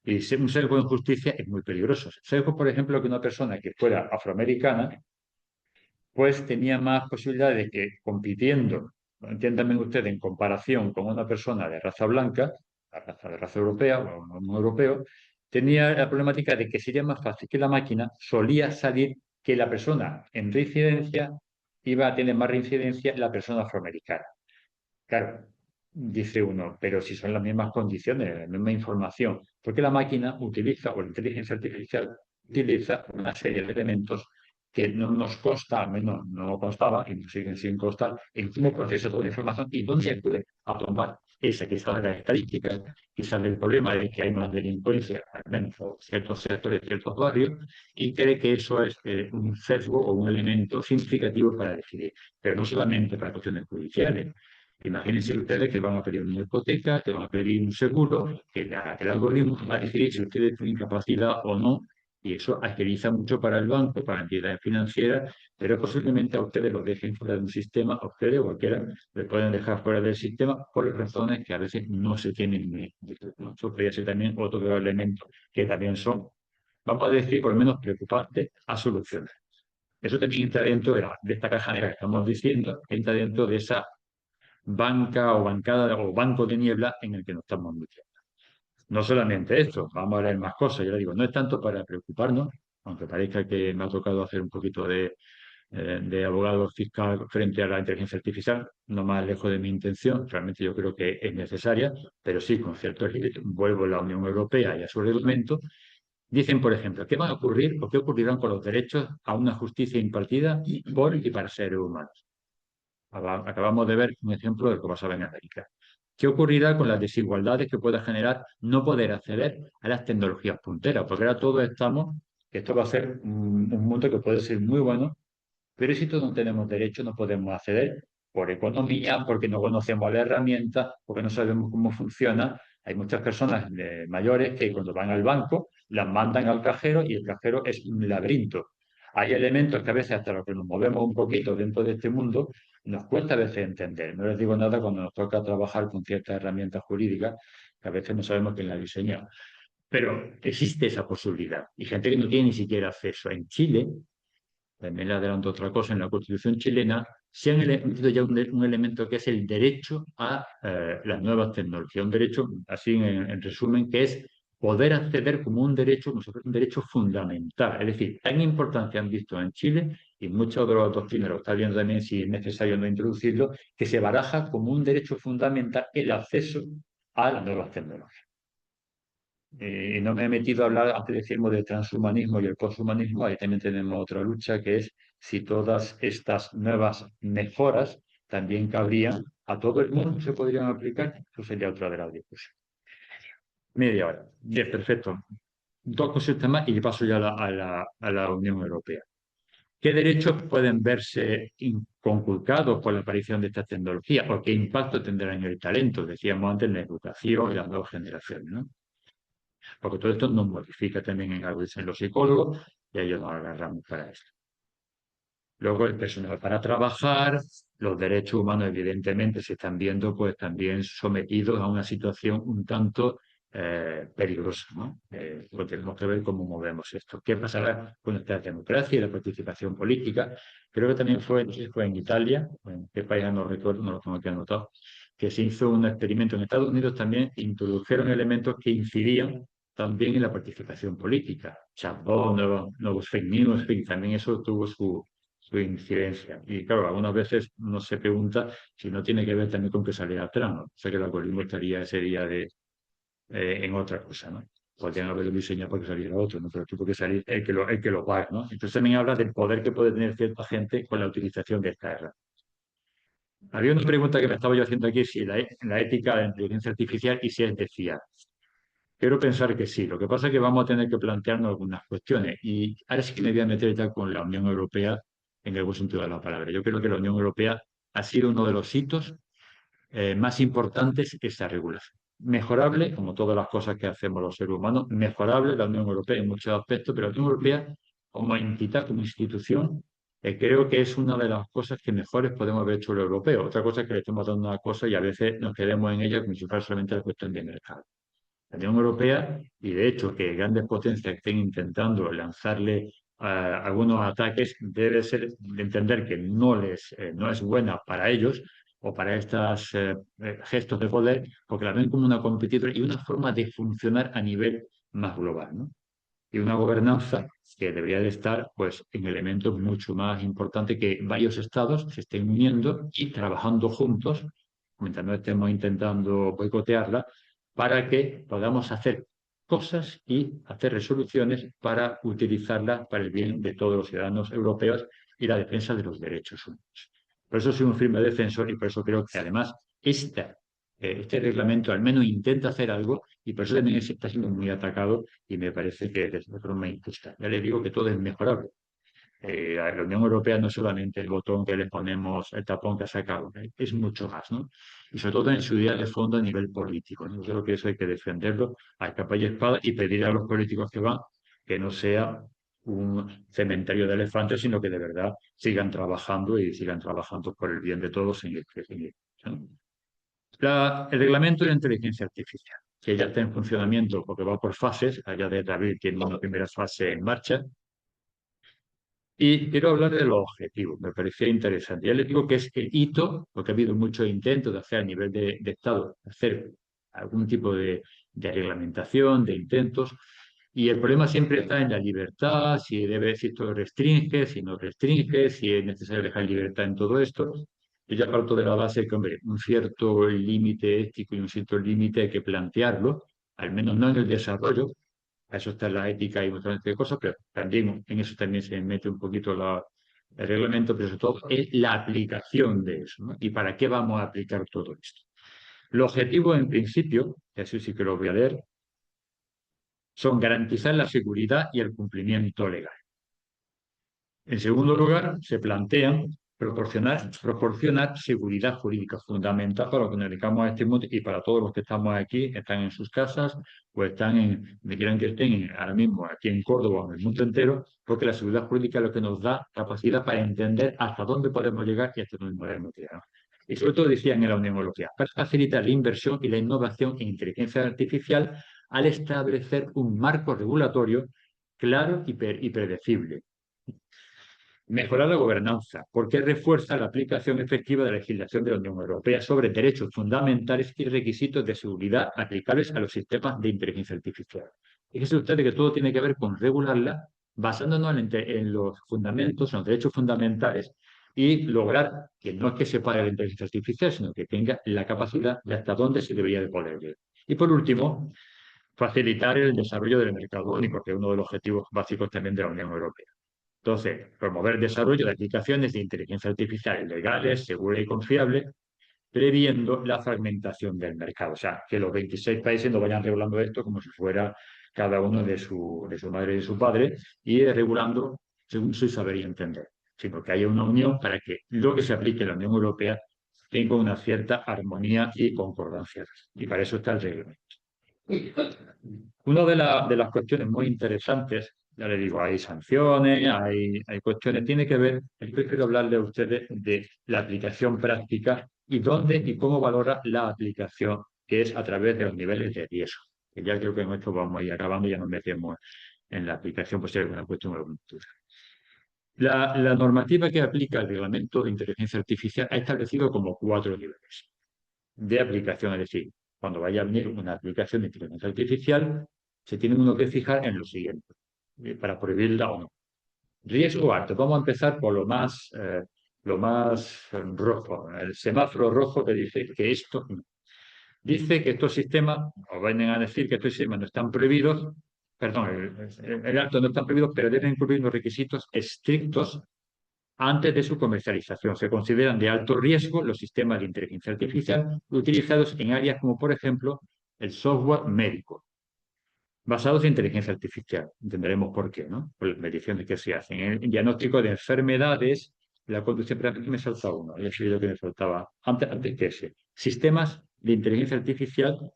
Y un sesgo de justicia es muy peligroso. Sesgo, por ejemplo, que una persona que fuera afroamericana, pues tenía más posibilidades de que compitiendo, entiéndanme ustedes, en comparación con una persona de raza blanca, de raza europea o un europeo, tenía la problemática de que sería más fácil que la máquina solía salir que la persona en reincidencia iba a tener más reincidencia la persona afroamericana. Claro, dice uno, pero si son las mismas condiciones, la misma información, ¿por qué la máquina utiliza, o la inteligencia artificial utiliza una serie de elementos que no nos consta, al menos no nos constaba, y nos siguen sin constar, en cómo procesa toda la información y dónde acude a tomar esa, quizás de las estadísticas, quizás del problema de que hay más delincuencia, al menos en ciertos sectores, ciertos barrios, y cree que eso es un sesgo o un elemento significativo para decidir, pero no solamente para cuestiones judiciales. Imagínense ustedes que van a pedir una hipoteca, que van a pedir un seguro, que el algoritmo va a decidir si ustedes tienen capacidad o no, y eso agiliza mucho para el banco, para entidades financieras, pero posiblemente a ustedes los dejen fuera de un sistema, a ustedes o cualquiera le pueden dejar fuera del sistema por razones que a veces no se tienen ni. Eso podría ser también otro de los elementos que también son, vamos a decir, por lo menos preocupantes a solucionar. Eso también entra dentro de esta caja negra que estamos diciendo, entra dentro de esa banca o bancada o banco de niebla en el que nos estamos metiendo. No solamente esto, vamos a leer más cosas, yo le digo, no es tanto para preocuparnos, aunque parezca que me ha tocado hacer un poquito de abogado fiscal frente a la inteligencia artificial, no más lejos de mi intención, realmente yo creo que es necesaria, pero sí, con cierto límite, vuelvo a la Unión Europea y a su reglamento, dicen, por ejemplo, ¿qué va a ocurrir o qué ocurrirán con los derechos a una justicia impartida por y para seres humanos? Acabamos de ver un ejemplo de lo que pasaba en América. ¿Qué ocurrirá con las desigualdades que pueda generar no poder acceder a las tecnologías punteras? Porque ahora todos estamos, que esto va a ser un mundo que puede ser muy bueno, pero si todos no tenemos derecho, no podemos acceder por economía, porque no conocemos la herramienta, porque no sabemos cómo funciona. Hay muchas personas mayores que cuando van al banco las mandan al cajero y el cajero es un laberinto. Hay elementos que a veces hasta los que nos movemos un poquito dentro de este mundo nos cuesta a veces entender. No les digo nada cuando nos toca trabajar con ciertas herramientas jurídicas que a veces no sabemos quién las diseñó. Pero existe esa posibilidad. Y gente que no tiene ni siquiera acceso. En Chile, también le adelanto otra cosa, en la Constitución chilena se han metido ya un elemento que es el derecho a las nuevas tecnologías. Un derecho, así en resumen, que es poder acceder como un derecho, como si fuera un derecho fundamental. Es decir, tan importancia han visto en Chile, y muchos de los doctrineros están viendo también si es necesario no introducirlo, que se baraja como un derecho fundamental el acceso a las nuevas tecnologías. Y no me he metido a hablar, antes decíamos del transhumanismo y el poshumanismo, ahí también tenemos otra lucha, que es si todas estas nuevas mejoras también cabrían a todo el mundo, se podrían aplicar, eso sería otra de las discusiones. Media hora. Bien, perfecto. Dos cositas más y paso ya a la Unión Europea. ¿Qué derechos pueden verse conculcados por la aparición de estas tecnologías o qué impacto tendrán en el talento? Decíamos antes, en la educación y las nuevas generaciones, ¿no? Porque todo esto nos modifica también en algo, dicen los psicólogos, y ellos nos agarramos para esto. Luego el personal para trabajar, los derechos humanos evidentemente se están viendo pues también sometidos a una situación un tanto peligrosa, ¿no? Pues tenemos que ver cómo movemos esto. ¿Qué pasará con nuestra democracia y la participación política? Creo que también fue en Italia, en qué país no recuerdo, no lo tengo aquí anotado, que se hizo un experimento en Estados Unidos también, introdujeron elementos que incidían también en la participación política. Chatbot, nuevos fake news, en fin, también eso tuvo su incidencia. Y claro, algunas veces uno se pregunta si no tiene que ver también con que saliera Trump, ¿no? O sea que el algoritmo estaría ese día en otra cosa, ¿no? Podrían haberlo diseñado para que saliera otro, ¿no? Pero tuvo que salir el que lo paga, ¿no? Entonces también habla del poder que puede tener cierta gente con la utilización de esta herramienta. Había una pregunta que me estaba yo haciendo aquí, si la ética de la inteligencia artificial y si es de fiar. Quiero pensar que sí. Lo que pasa es que vamos a tener que plantearnos algunas cuestiones. Y ahora sí que me voy a meter ya con la Unión Europea en el buen sentido de la palabra. Yo creo que la Unión Europea ha sido uno de los hitos más importantes de esta regulación. Mejorable, como todas las cosas que hacemos los seres humanos, mejorable la Unión Europea en muchos aspectos, pero la Unión Europea como entidad, como institución, creo que es una de las cosas que mejores podemos haber hecho los europeos. Otra cosa es que le estemos dando una cosa y a veces nos quedemos en ella como si fuera solamente la cuestión de mercado. La Unión Europea, y de hecho que grandes potencias estén intentando lanzarle algunos ataques, debe ser de entender que no es buena para ellos o para estos gestos de poder, porque la ven como una competidora y una forma de funcionar a nivel más global, ¿no? Y una gobernanza que debería de estar pues, en elementos mucho más importantes que varios estados se estén uniendo y trabajando juntos, mientras no estemos intentando boicotearla, para que podamos hacer cosas y hacer resoluciones para utilizarlas para el bien de todos los ciudadanos europeos y la defensa de los derechos humanos. Por eso soy un firme defensor y por eso creo que además este reglamento al menos intenta hacer algo y por eso también está siendo muy atacado y me parece que es de forma injusta. Ya le digo que todo es mejorable. La Unión Europea no es solamente el botón que le ponemos, el tapón que ha sacado, es mucho más, ¿no? Y sobre todo en su idea de fondo a nivel político, ¿no? Yo creo que eso hay que defenderlo a capa y espada y pedir a los políticos que van que no sea un cementerio de elefantes, sino que de verdad sigan trabajando y sigan trabajando por el bien de todos en el crecimiento, ¿no? El reglamento de la inteligencia artificial, que ya está en funcionamiento porque va por fases, allá de abril tiene una primera fase en marcha, y quiero hablar de los objetivos, me parecía interesante. Ya les digo que es el hito, porque ha habido muchos intentos de hacer a nivel de Estado, hacer algún tipo de reglamentación, de intentos, y el problema siempre está en la libertad, si debe, si esto restringe, si no restringe, si es necesario dejar libertad en todo esto. Yo ya parto de la base que, hombre, un cierto límite ético y un cierto límite hay que plantearlo, al menos no en el desarrollo, a eso está la ética y un montón de cosas, pero también en eso también se mete un poquito el reglamento, pero sobre todo es la aplicación de eso, ¿no? ¿Y para qué vamos a aplicar todo esto? El objetivo, en principio, y así sí que lo voy a leer, son garantizar la seguridad y el cumplimiento legal. En segundo lugar, se plantean proporcionar seguridad jurídica fundamental para los que nos dedicamos a este mundo y para todos los que estamos aquí, están en sus casas o están donde quieran que estén, ahora mismo aquí en Córdoba o en el mundo entero, porque la seguridad jurídica es lo que nos da capacidad para entender hasta dónde podemos llegar y hasta dónde podemos llegar. Y sobre todo decían en la Unión Europea, para facilitar la inversión y la innovación en inteligencia artificial al establecer un marco regulatorio claro y predecible. Mejorar la gobernanza, porque refuerza la aplicación efectiva de la legislación de la Unión Europea sobre derechos fundamentales y requisitos de seguridad aplicables a los sistemas de inteligencia artificial. Fíjese usted que todo tiene que ver con regularla, basándonos en los fundamentos, en los derechos fundamentales, y lograr que no es que se pare la inteligencia artificial, sino que tenga la capacidad de hasta dónde se debería de poder llegar. Y por último, facilitar el desarrollo del mercado único, que es uno de los objetivos básicos también de la Unión Europea. Entonces, promover el desarrollo de aplicaciones de inteligencia artificial legales, seguras y confiables, previendo la fragmentación del mercado. O sea, que los 26 países no vayan regulando esto como si fuera cada uno de su madre y de su padre, y regulando según su saber y entender, sino que haya una unión para que lo que se aplique en la Unión Europea tenga una cierta armonía y concordancia. Y para eso está el reglamento. Una de las cuestiones muy interesantes, ya le digo, hay sanciones, hay cuestiones, tiene que ver, yo quiero hablarle a ustedes de la aplicación práctica y dónde y cómo valora la aplicación, que es a través de los niveles de riesgo. Que ya creo que en esto vamos a ir acabando, ya nos metemos en la aplicación, pues es una cuestión de cultura. La normativa que aplica el reglamento de inteligencia artificial ha establecido como 4 niveles de aplicación, es decir, cuando vaya a venir una aplicación de inteligencia artificial, se tiene uno que fijar en lo siguiente, para prohibirla o no. Riesgo alto. Vamos a empezar por lo más rojo, el semáforo rojo que dice que esto no. Dice que estos sistemas, o vienen a decir que estos sistemas no están prohibidos, perdón, el alto no están prohibidos, pero deben cumplir unos requisitos estrictos antes de su comercialización. Se consideran de alto riesgo los sistemas de inteligencia artificial utilizados en áreas como, por ejemplo, el software médico, basados en inteligencia artificial. Entenderemos por qué, ¿no? Por las mediciones que se hacen. En el diagnóstico de enfermedades, la conducción, me saltaba uno, había sido lo que me faltaba antes que ese. Sistemas de inteligencia artificial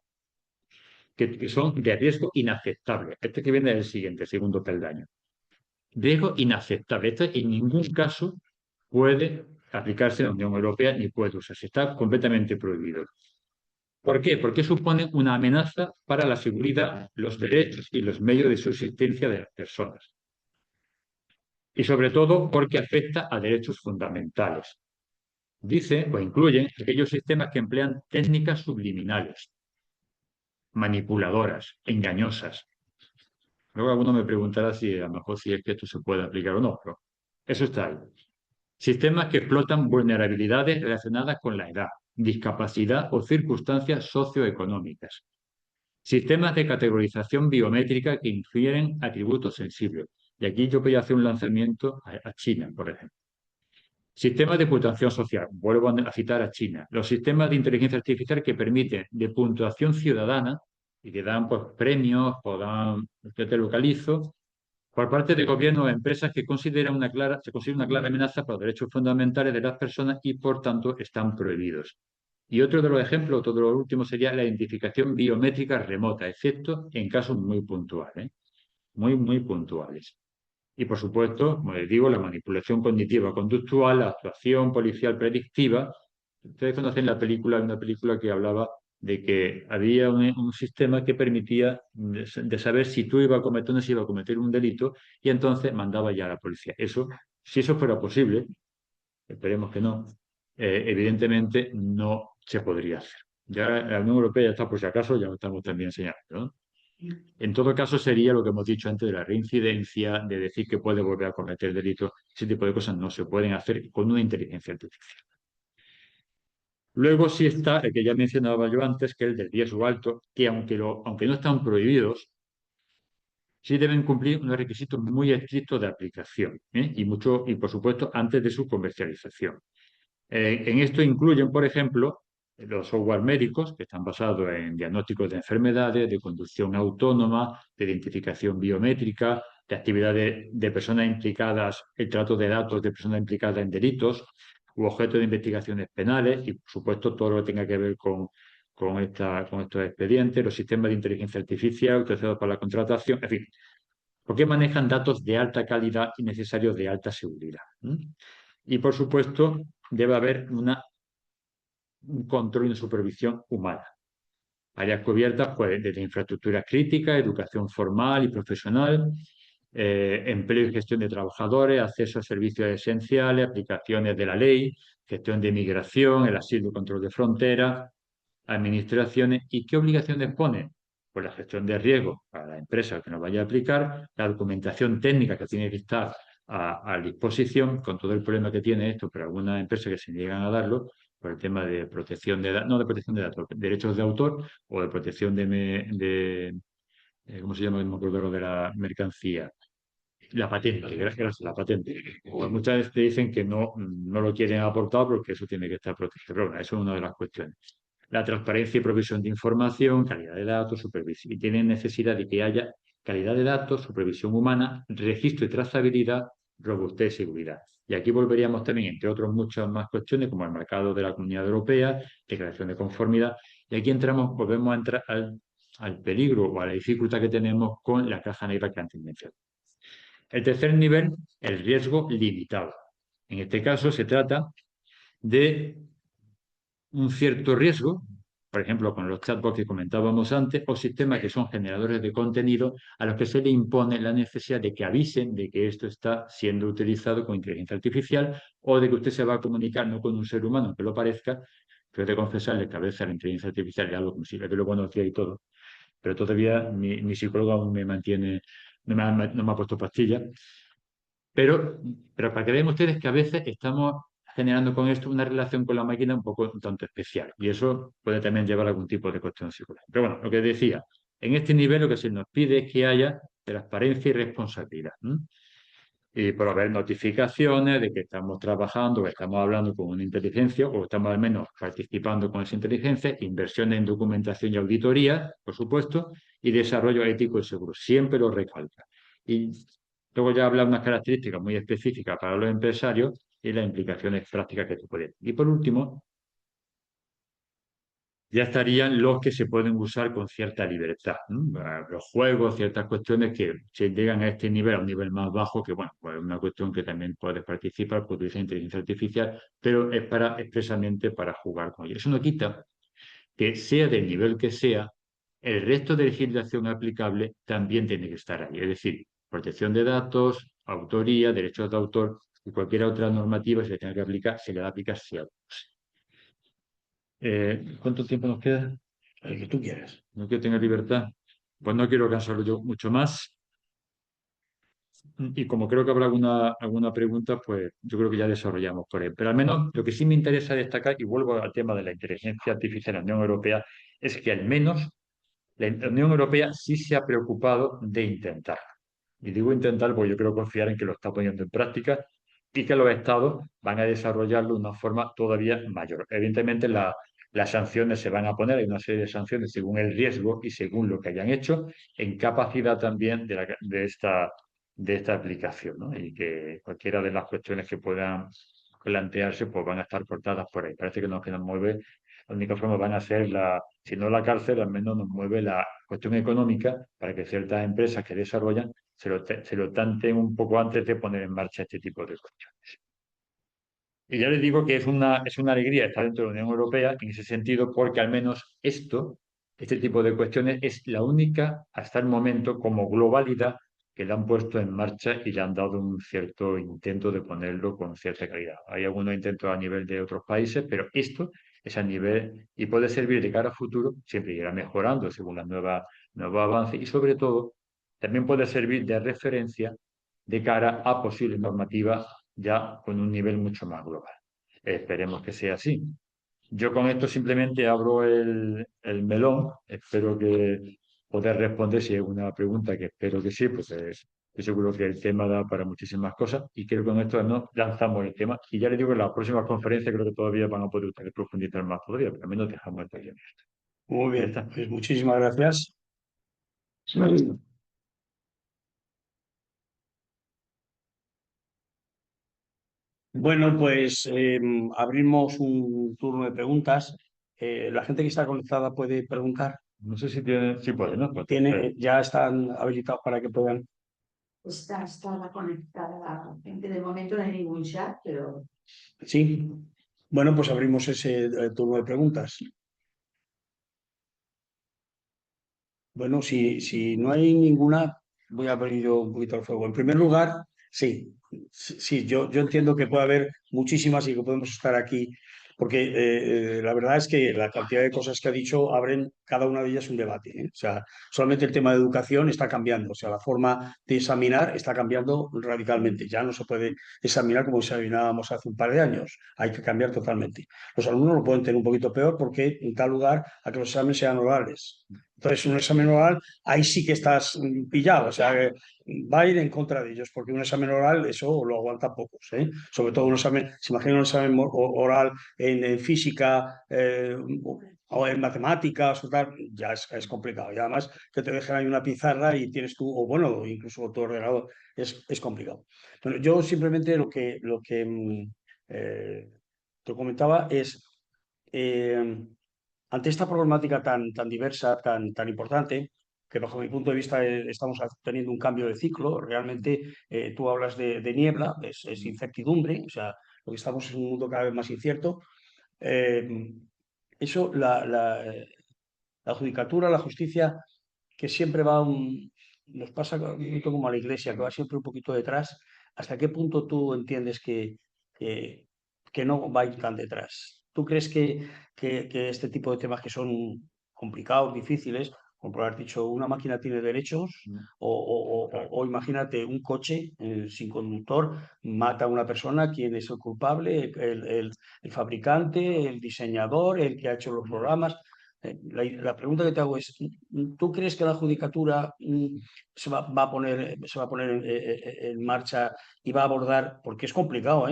que son de riesgo inaceptable. Este que viene del siguiente, segundo peldaño. Riesgo inaceptable. Esto en ningún caso puede aplicarse en la Unión Europea ni puede usarse. Está completamente prohibido. ¿Por qué? Porque supone una amenaza para la seguridad, los derechos y los medios de subsistencia de las personas. Y sobre todo porque afecta a derechos fundamentales. Dice o incluye aquellos sistemas que emplean técnicas subliminales, manipuladoras, engañosas. Luego alguno me preguntará si a lo mejor si es que esto se puede aplicar o no, pero eso está ahí. Sistemas que explotan vulnerabilidades relacionadas con la edad, discapacidad o circunstancias socioeconómicas. Sistemas de categorización biométrica que infieren atributos sensibles. Y aquí yo podría hacer un lanzamiento a China, por ejemplo. Sistemas de puntuación social. Vuelvo a citar a China. Los sistemas de inteligencia artificial que permiten de puntuación ciudadana y que dan pues, premios o dan, yo te localizo, por parte de gobiernos o empresas que se considera una clara amenaza para los derechos fundamentales de las personas y, por tanto, están prohibidos. Y otro de los ejemplos, otro de los últimos, sería la identificación biométrica remota, excepto en casos muy puntuales, muy puntuales. Y, por supuesto, como les digo, la manipulación cognitiva conductual, la actuación policial predictiva. Ustedes conocen la película, una película que hablaba de que había un sistema que permitía de saber si tú ibas a cometer o no si ibas a cometer un delito y entonces mandaba ya a la policía. Eso, si eso fuera posible, esperemos que no, evidentemente no se podría hacer. Ya la Unión Europea ya está, por si acaso, ya lo estamos también enseñando, ¿no? En todo caso, sería lo que hemos dicho antes de la reincidencia, de decir que puede volver a cometer delitos. Ese tipo de cosas no se pueden hacer con una inteligencia artificial. Luego sí está el que ya mencionaba yo antes, que es el del riesgo alto, que aunque no están prohibidos, sí deben cumplir unos requisitos muy estrictos de aplicación, ¿eh? Y por supuesto, antes de su comercialización. En esto incluyen, por ejemplo, los software médicos, que están basados en diagnósticos de enfermedades, de conducción autónoma, de identificación biométrica, de actividades de personas implicadas, el trato de datos de personas implicadas en delitos u objeto de investigaciones penales y, por supuesto, todo lo que tenga que ver con estos expedientes, los sistemas de inteligencia artificial utilizados para la contratación, en fin, porque manejan datos de alta calidad y necesarios de alta seguridad. Y, por supuesto, debe haber un control y una supervisión humana. Áreas cubiertas pues, desde infraestructuras críticas, educación formal y profesional, empleo y gestión de trabajadores, acceso a servicios esenciales, aplicaciones de la ley, gestión de migración, el asilo y control de fronteras, administraciones. ¿Y qué obligaciones pone? Pues la gestión de riesgo para la empresa que nos vaya a aplicar, la documentación técnica que tiene que estar a disposición, con todo el problema que tiene esto, pero algunas empresas que se niegan a darlo, por el tema de protección de datos, no de protección de datos, derechos de autor o de protección ¿cómo se llama? No me acuerdo lo de la mercancía. La patente, gracias, la patente. Pues muchas veces te dicen que no lo quieren aportar porque eso tiene que estar protegido. Pero bueno, eso es una de las cuestiones. La transparencia y provisión de información, calidad de datos, supervisión. Y tienen necesidad de que haya calidad de datos, supervisión humana, registro y trazabilidad, robustez y seguridad. Y aquí volveríamos también, entre otras muchas más cuestiones, como el mercado de la Comunidad Europea, declaración de conformidad. Y aquí volvemos a entrar al peligro o a la dificultad que tenemos con la caja negra que antes mencioné. El tercer nivel, el riesgo limitado. En este caso se trata de un cierto riesgo, por ejemplo, con los chatbots que comentábamos antes, o sistemas que son generadores de contenido a los que se le impone la necesidad de que avisen de que esto está siendo utilizado con inteligencia artificial o de que usted se va a comunicar no con un ser humano, que lo parezca, pero he de confesarle que a veces la inteligencia artificial es algo como si lo conocía y todo, pero todavía mi psicólogo aún me mantiene, no me ha puesto pastillas. Pero para que vean ustedes que a veces estamos generando con esto una relación con la máquina un tanto especial. Y eso puede también llevar a algún tipo de cuestión psicológica. Pero bueno, lo que decía, en este nivel lo que se nos pide es que haya transparencia y responsabilidad. Y por haber notificaciones de que estamos trabajando, que estamos hablando con una inteligencia o estamos al menos participando con esa inteligencia, inversión en documentación y auditoría, por supuesto, y desarrollo ético y seguro. Siempre lo recalca. Y luego ya habla de unas características muy específicas para los empresarios y las implicaciones prácticas que esto puede tener. Y por último, ya estarían los que se pueden usar con cierta libertad. Los juegos, ciertas cuestiones que se llegan a este nivel, a un nivel más bajo, que bueno, pues es una cuestión que también puedes participar, puedes utilizar inteligencia artificial, pero es expresamente para jugar con ella. Eso no quita que sea del nivel que sea, el resto de legislación aplicable también tiene que estar ahí. Es decir, protección de datos, autoría, derechos de autor y cualquier otra normativa se le tenga que aplicar, se le va a aplicar siempre. ¿Cuánto tiempo nos queda? El que tú quieras. No quiero tener libertad. Pues no quiero cansarlo yo mucho más. Y como creo que habrá alguna pregunta, pues yo creo que ya desarrollamos por él. Pero al menos lo que sí me interesa destacar, y vuelvo al tema de la inteligencia artificial en la Unión Europea, es que al menos La Unión Europea sí se ha preocupado de intentar. Y digo intentar porque yo creo confiar en que lo está poniendo en práctica y que los estados van a desarrollarlo de una forma todavía mayor. Evidentemente, las sanciones se van a poner, hay una serie de sanciones según el riesgo y según lo que hayan hecho, en capacidad también de esta aplicación, ¿no? Y que cualquiera de las cuestiones que puedan plantearse, pues van a estar cortadas por ahí. Parece que nos mueve, la única forma van a ser si no la cárcel, al menos nos mueve la cuestión económica para que ciertas empresas que desarrollan se lo tanten un poco antes de poner en marcha este tipo de cuestiones. Y ya les digo que es una alegría estar dentro de la Unión Europea en ese sentido, porque al menos este tipo de cuestiones, es la única hasta el momento como globalidad que le han puesto en marcha y le han dado un cierto intento de ponerlo con cierta calidad. Hay algunos intentos a nivel de otros países, pero esto es a nivel y puede servir de cara a futuro, siempre irá mejorando según las nuevos avances y sobre todo también puede servir de referencia de cara a posibles normativas ya con un nivel mucho más global. Esperemos que sea así. Yo con esto simplemente abro el melón. Espero que poder responder si hay una pregunta, que espero que sí, pues estoy seguro que el tema da para muchísimas cosas y creo que con esto nos lanzamos el tema. Y ya les digo, en las próximas conferencias creo que todavía van a poder ustedes profundizar más todavía, pero al menos dejamos esto aquí abierto. Muy Ya bien, está. pues muchísimas gracias. Bueno, pues abrimos un turno de preguntas. La gente que está conectada puede preguntar. No sé si tienen, sí puede, ¿no? Pues, Ya están habilitados para que puedan. Está conectada la gente. De momento no hay ningún chat, pero Sí. Bueno, pues abrimos ese turno de preguntas. Bueno, si no hay ninguna, voy a abrir yo un poquito el fuego. En primer lugar, sí, yo entiendo que puede haber muchísimas y que podemos estar aquí, porque la verdad es que la cantidad de cosas que ha dicho abren cada una de ellas un debate, ¿eh? O sea, solamente el tema de educación está cambiando, o sea, la forma de examinar está cambiando radicalmente. Ya no se puede examinar como examinábamos hace un par de años, hay que cambiar totalmente. Los alumnos lo pueden tener un poquito peor porque da lugar a que los exámenes sean orales. Entonces, un examen oral, ahí sí que estás pillado, o sea, va a ir en contra de ellos, porque un examen oral, eso lo aguanta pocos, ¿eh? Sobre todo un examen, se imagina un examen oral en física o en matemáticas o tal, ya es complicado. Y además que te dejen ahí una pizarra y tienes tú, o bueno, incluso tu ordenador, es complicado. Bueno, yo simplemente eh, te comentaba es... eh, ante esta problemática tan diversa, tan importante, que bajo mi punto de vista estamos teniendo un cambio de ciclo, realmente tú hablas de niebla, es incertidumbre, o sea, lo que estamos es un mundo cada vez más incierto. Eh, eso, la judicatura, la justicia, que siempre nos pasa un poquito como a la iglesia, que va siempre un poquito detrás. ¿Hasta qué punto tú entiendes que, que no va a ir tan detrás? ¿Tú crees que este tipo de temas que son complicados, difíciles, como por haber dicho, una máquina tiene derechos, o imagínate un coche sin conductor, mata a una persona, ¿quién es el culpable? El fabricante, el diseñador, el que ha hecho los programas. La pregunta que te hago es, ¿tú crees que la judicatura se va a poner en marcha y va a abordar, porque es complicado,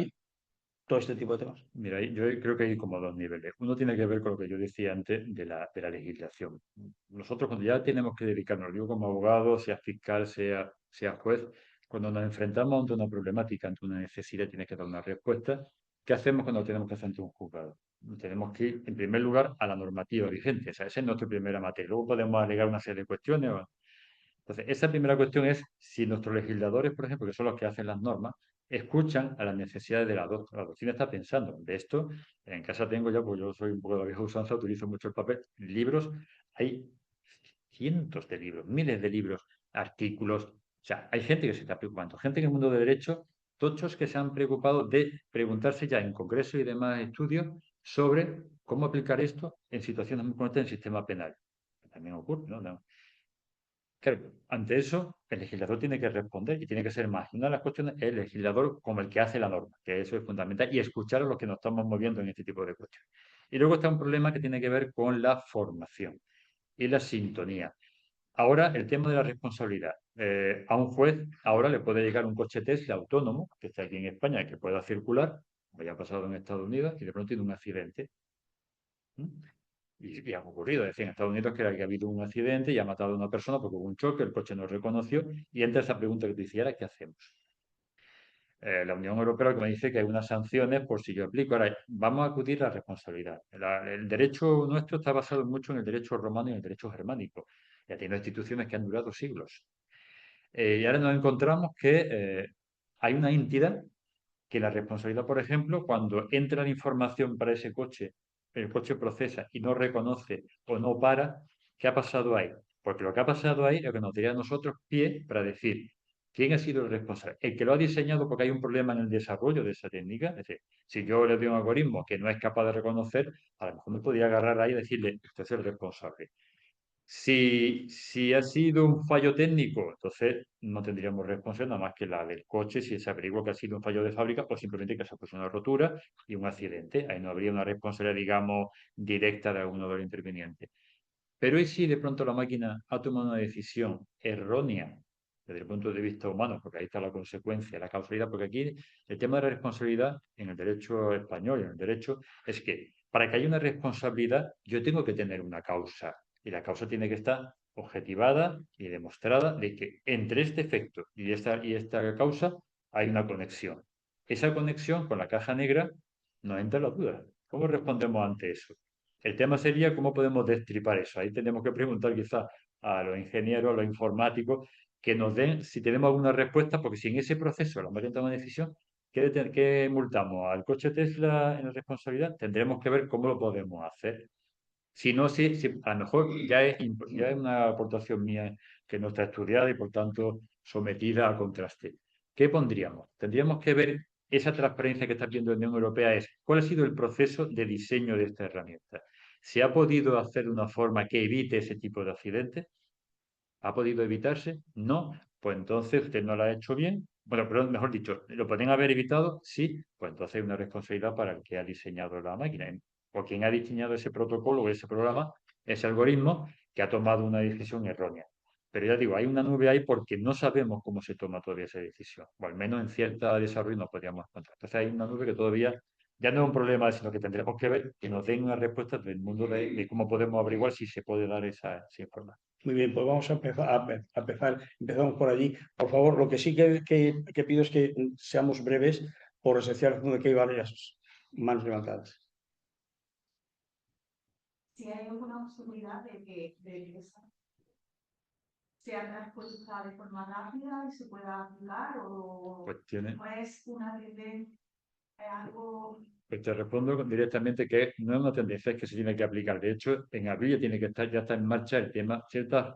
todo este tipo de temas? mira, yo creo que hay como dos niveles. Uno tiene que ver con lo que yo decía antes de la legislación. Nosotros cuando ya tenemos que dedicarnos, digo como abogado, sea fiscal, sea juez, cuando nos enfrentamos ante una problemática, ante una necesidad, tienes que dar una respuesta. ¿Qué hacemos cuando tenemos que hacer ante un juzgado? Tenemos que ir, en primer lugar, a la normativa vigente. O sea, esa es nuestra primera materia. Luego podemos alegar una serie de cuestiones. Entonces, esa primera cuestión es si nuestros legisladores, por ejemplo, que son los que hacen las normas, escuchan a las necesidades de la doctrina. La doctrina está pensando. De esto, en casa tengo ya, pues yo soy un poco de la vieja usanza, utilizo mucho el papel. Libros, hay cientos de libros, miles de libros, artículos. O sea, hay gente que se está preocupando, gente en el mundo de derecho, tochos que se han preocupado de preguntarse ya en congresos y demás estudios sobre cómo aplicar esto en situaciones muy concretas en el sistema penal. También ocurre, ¿no? Claro, ante eso, el legislador tiene que responder y tiene que ser más. Una de las cuestiones es el legislador como el que hace la norma, que eso es fundamental, y escuchar a los que nos estamos moviendo en este tipo de cuestiones. Y luego está un problema que tiene que ver con la formación. y la sintonía. Ahora, el tema de la responsabilidad. A un juez ahora le puede llegar un coche Tesla autónomo, que está aquí en España y que pueda circular, como ya ha pasado en Estados Unidos, y de pronto tiene un accidente. ¿Mm? Y ha ocurrido, es decir, en Estados Unidos que ha habido un accidente y ha matado a una persona porque hubo un choque, el coche no reconoció, y entra esa pregunta que te decía, ¿ahora qué hacemos? La Unión Europea lo que me dice que hay unas sanciones por si yo aplico. Ahora, vamos a acudir a la responsabilidad. El derecho nuestro está basado mucho en el derecho romano y en el derecho germánico. Ya tiene instituciones que han durado siglos. Y ahora nos encontramos que hay una entidad que la responsabilidad, por ejemplo, cuando entra la información para ese coche, el coche procesa y no reconoce o no para, ¿qué ha pasado ahí? Porque lo que ha pasado ahí es lo que nos daría a nosotros pie para decir quién ha sido el responsable. El que lo ha diseñado porque hay un problema en el desarrollo de esa técnica, es decir, si yo le doy un algoritmo que no es capaz de reconocer, a lo mejor me podría agarrar ahí y decirle, usted es el responsable. Si ha sido un fallo técnico, entonces no tendríamos responsabilidad nada más que la del coche si se averigua que ha sido un fallo de fábrica o simplemente que se ha puesto una rotura y un accidente. Ahí no habría una responsabilidad, digamos, directa de alguno de los intervinientes. Pero ¿y si de pronto la máquina ha tomado una decisión errónea desde el punto de vista humano? Porque ahí está la consecuencia, la causalidad, porque aquí el tema de la responsabilidad en el derecho español y en el derecho es que para que haya una responsabilidad yo tengo que tener una causa y la causa tiene que estar objetivada y demostrada de que entre este efecto y esta causa hay una conexión. Esa conexión con la caja negra nos entra la duda. ¿Cómo respondemos ante eso? El tema sería cómo podemos destripar eso. Ahí tenemos que preguntar quizás a los ingenieros, a los informáticos, que nos den si tenemos alguna respuesta, porque si en ese proceso la máquina toma una decisión, ¿qué multamos? ¿Al coche Tesla en la responsabilidad? Tendremos que ver cómo lo podemos hacer. Si no, a lo mejor ya es una aportación mía que no está estudiada y por tanto sometida a contraste. ¿Qué pondríamos? Tendríamos que ver esa transparencia que está viendo la Unión Europea es cuál ha sido el proceso de diseño de esta herramienta. ¿Se ha podido hacer de una forma que evite ese tipo de accidentes? ¿Ha podido evitarse? No. Pues entonces usted no lo ha hecho bien. Bueno, pero mejor dicho, ¿lo podrían haber evitado? Sí. Pues entonces hay una responsabilidad para el que ha diseñado la máquina o quien ha diseñado ese protocolo o ese programa, ese algoritmo que ha tomado una decisión errónea. Pero ya digo, hay una nube ahí porque no sabemos cómo se toma todavía esa decisión. O al menos en cierta desarrollo no podríamos encontrar. Entonces hay una nube que todavía ya no es un problema, sino que tendremos que ver que nos den una respuesta del mundo de cómo podemos averiguar si se puede dar esa información. Muy bien, pues vamos a empezar, empezamos por allí. Por favor, lo que sí que pido es que seamos breves por esencial de que hay varias manos levantadas. Si hay alguna posibilidad de que esa sea transpuesta de forma rápida y se pueda aplicar o Pues tiene, no es una de algo. Pues te respondo directamente que no es una tendencia, es que se tiene que aplicar. De hecho, en abril ya tiene que estar, ya está en marcha el tema,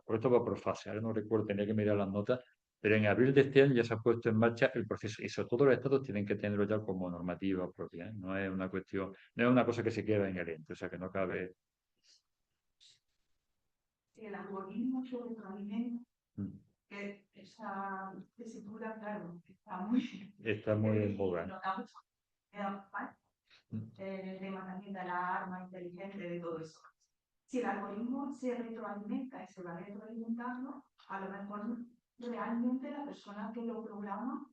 por esto va por fase, ahora no recuerdo, tenía que mirar las notas, pero en abril de este año ya se ha puesto en marcha el proceso. Y sobre todo los estados tienen que tenerlo ya como normativa propia, ¿eh? No es una cuestión, no es una cosa que se queda en el ente, o sea que no cabe. El algoritmo sobre retroalimenta, Mm. que esa tesitura, claro, Está muy en boga. El tema también de la arma inteligente, de todo eso. Si el algoritmo se retroalimenta y se va retroalimentando, a lo mejor realmente la persona que lo programa,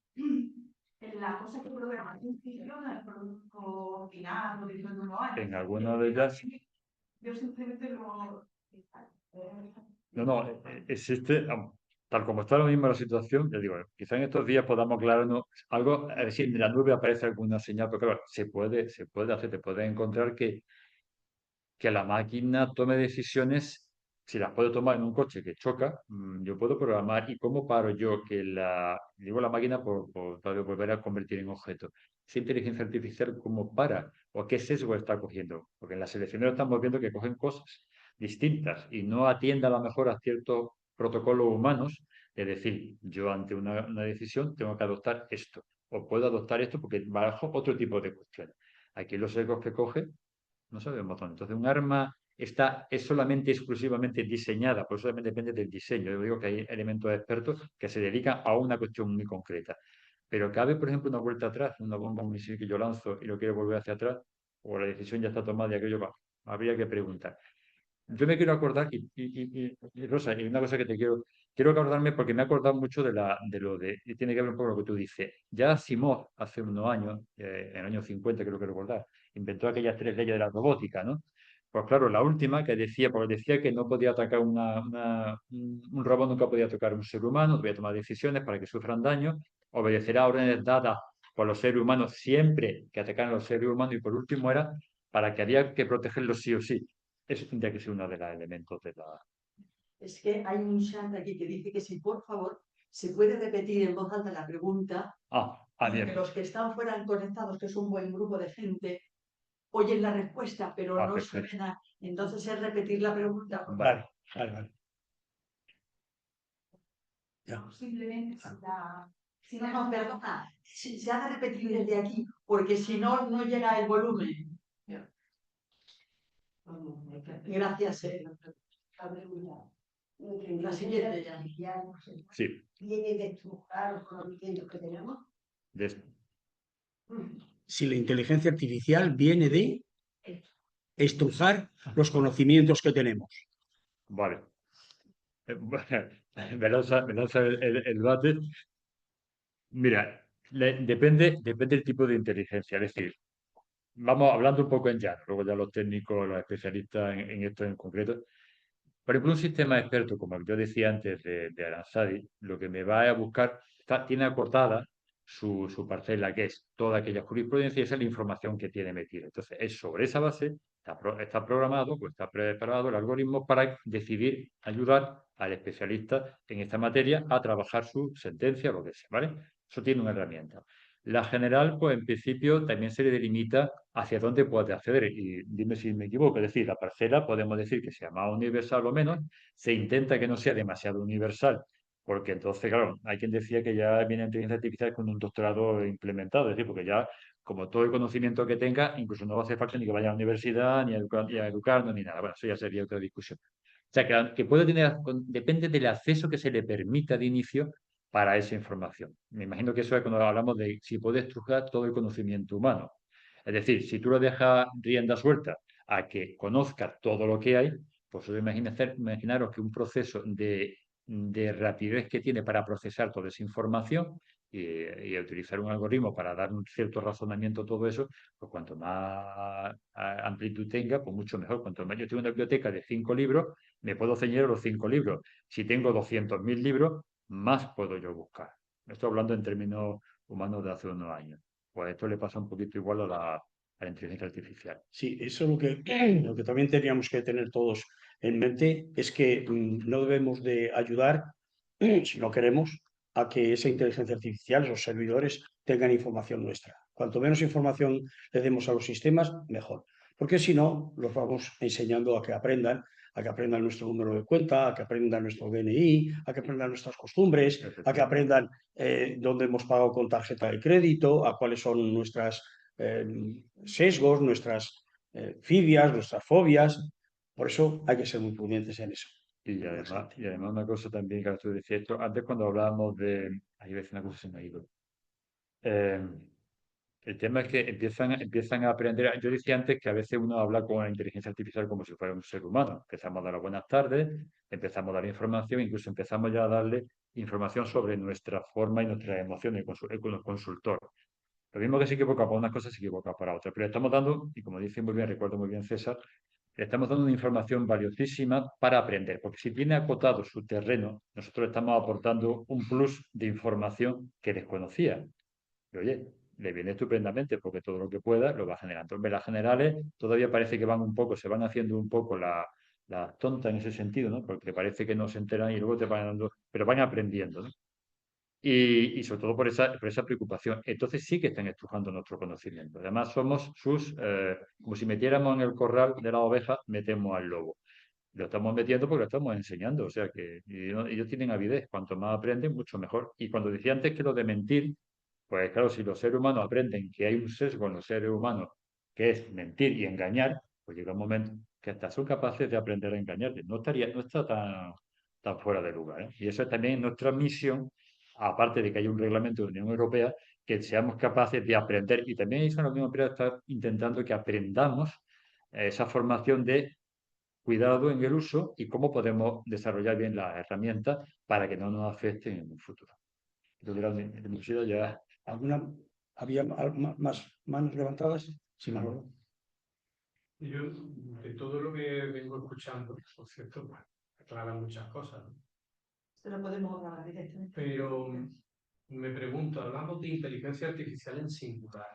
la cosa que programa al principio, el producto final, lo que yo no hay. En alguna de ellas. Yo simplemente lo. No, existe, tal como está ahora mismo la situación, ya digo, quizá en estos días podamos aclararnos algo, a ver si en la nube aparece alguna señal, pero claro, se puede hacer, te puedes encontrar que la máquina tome decisiones, si las puedo tomar en un coche que choca, yo puedo programar, ¿y cómo paro yo que digo la máquina por volver a convertir en objeto? ¿Esa inteligencia artificial cómo para? ¿O qué sesgo está cogiendo? Porque en las selecciones estamos viendo que cogen cosas distintas y no atiende a lo mejor a ciertos protocolos humanos, es decir, yo ante una decisión tengo que adoptar esto, o puedo adoptar esto porque bajo otro tipo de cuestiones. Aquí los sesgos que coge no sabemos dónde. Entonces, un arma es solamente exclusivamente diseñada, por eso también depende del diseño. Yo digo que hay elementos expertos que se dedican a una cuestión muy concreta. Pero cabe, por ejemplo, una vuelta atrás, una bomba, un misil que yo lanzo y lo quiero volver hacia atrás, o la decisión ya está tomada y aquello va. Habría que preguntar. yo me quiero acordar, Rosa, y una cosa que te quiero acordarme porque me he acordado mucho y tiene que ver un poco con lo que tú dices. Ya Asimov, hace unos años, en el año 50 creo que recordar, inventó aquellas 3 leyes de la robótica, ¿no? Pues claro, la última que decía, porque decía que no podía atacar un robot, nunca podía tocar a un ser humano, debía tomar decisiones para que sufran daño, obedecerá órdenes dadas por los seres humanos siempre que atacaran a los seres humanos, y por último era para que había que protegerlos sí o sí. Eso tendría que ser uno de los elementos de la... Es que hay un chat aquí que dice que si por favor se puede repetir en voz alta la pregunta, bien. porque los que están fuera conectados, que es un buen grupo de gente, oyen la respuesta, pero no Perfecto. suena. Entonces es repetir la pregunta. Vale, vale. Ya. Simplemente si No, perdona, se ha de repetir desde aquí, porque si no, no llega el volumen. Gracias. La siguiente ya. Sí. ¿Viene de estructurar los conocimientos que tenemos? Si la inteligencia artificial viene de estrujar los conocimientos que tenemos. Vale. Me lanza el bate. Mira, depende del tipo de inteligencia. Es decir, vamos hablando un poco en llano, luego ya los técnicos, los especialistas en esto en concreto. Por ejemplo, un sistema experto, como yo decía antes de Aranzadi, lo que me va a buscar, tiene acotada su parcela, que es toda aquella jurisprudencia, y esa es la información que tiene metida. Entonces, es sobre esa base, está programado, pues está preparado el algoritmo para decidir ayudar al especialista en esta materia a trabajar su sentencia o lo que sea, ¿vale? Eso tiene una herramienta. La general, pues en principio también se le delimita hacia dónde puede acceder. Y dime si me equivoco, es decir, la parcela podemos decir que sea más universal o menos, se intenta que no sea demasiado universal, porque entonces, claro, hay quien decía que ya viene la inteligencia artificial con un doctorado implementado, es decir, porque ya, como todo el conocimiento que tenga, incluso no va a hacer falta ni que vaya a la universidad, ni a educarnos, ni nada. Bueno, eso ya sería otra discusión. O sea, que puede tener, depende del acceso que se le permita de inicio para esa información. Me imagino que eso es cuando hablamos de si puede estrujar todo el conocimiento humano. Es decir, si tú lo dejas rienda suelta a que conozca todo lo que hay, pues imaginaros que un proceso de rapidez que tiene para procesar toda esa información y utilizar un algoritmo para dar un cierto razonamiento a todo eso, pues cuanto más amplitud tenga, pues mucho mejor. Cuanto más yo tengo una biblioteca de 5 libros, me puedo ceñir a los 5 libros. Si tengo 200.000 libros, más puedo yo buscar. Estoy hablando en términos humanos de hace unos años. Pues esto le pasa un poquito igual a la inteligencia artificial. Sí, eso es lo que también teníamos que tener todos en mente, es que no debemos de ayudar, si no queremos, a que esa inteligencia artificial, esos servidores, tengan información nuestra. Cuanto menos información le demos a los sistemas, mejor. Porque si no, los vamos enseñando a que aprendan nuestro número de cuenta, a que aprendan nuestro DNI, a que aprendan nuestras costumbres, a que aprendan dónde hemos pagado con tarjeta de crédito, a cuáles son nuestras sesgos, nuestras fibias, nuestras fobias. Por eso hay que ser muy prudentes en eso. Y además una cosa también que tú decías, antes cuando hablábamos de... Ahí a veces una cosa se me ha ido. El tema es que empiezan a aprender. Yo decía antes que a veces uno habla con la inteligencia artificial como si fuera un ser humano. Empezamos a dar las buenas tardes, empezamos a dar información, incluso empezamos ya a darle información sobre nuestra forma y nuestras emociones con el consultor. Lo mismo que se equivoca para unas cosas, se equivoca para otras. Pero estamos dando, y como dice muy bien, recuerdo muy bien César, le estamos dando una información valiosísima para aprender, porque si tiene acotado su terreno, nosotros le estamos aportando un plus de información que desconocía. Y oye, le viene estupendamente porque todo lo que pueda lo va generando. Entonces, las generales todavía parece que van un poco, se van haciendo un poco la tonta en ese sentido, ¿no? Porque parece que no se enteran y luego te van dando, pero van aprendiendo, ¿no? Y sobre todo por esa preocupación. Entonces sí que están estrujando nuestro conocimiento. Además, somos como si metiéramos en el corral de la oveja, metemos al lobo. Lo estamos metiendo porque lo estamos enseñando. O sea que ellos tienen avidez. Cuanto más aprenden, mucho mejor. Y cuando decía antes que lo de mentir, pues claro, si los seres humanos aprenden que hay un sesgo en los seres humanos que es mentir y engañar, pues llega un momento que hasta son capaces de aprender a engañarte. No está tan fuera de lugar, ¿eh? Y eso es también nuestra misión, aparte de que hay un reglamento de la Unión Europea, que seamos capaces de aprender. Y también eso la Unión Europea está intentando que aprendamos esa formación de cuidado en el uso y cómo podemos desarrollar bien las herramientas para que no nos afecten en un futuro. Creo que la universidad ya... ¿Había más manos levantadas? Sí, Manolo. Yo, de todo lo que vengo escuchando, por cierto, pues, aclaran muchas cosas, ¿no? Esto lo podemos grabar directamente. Pero me pregunto, hablamos de inteligencia artificial en singular,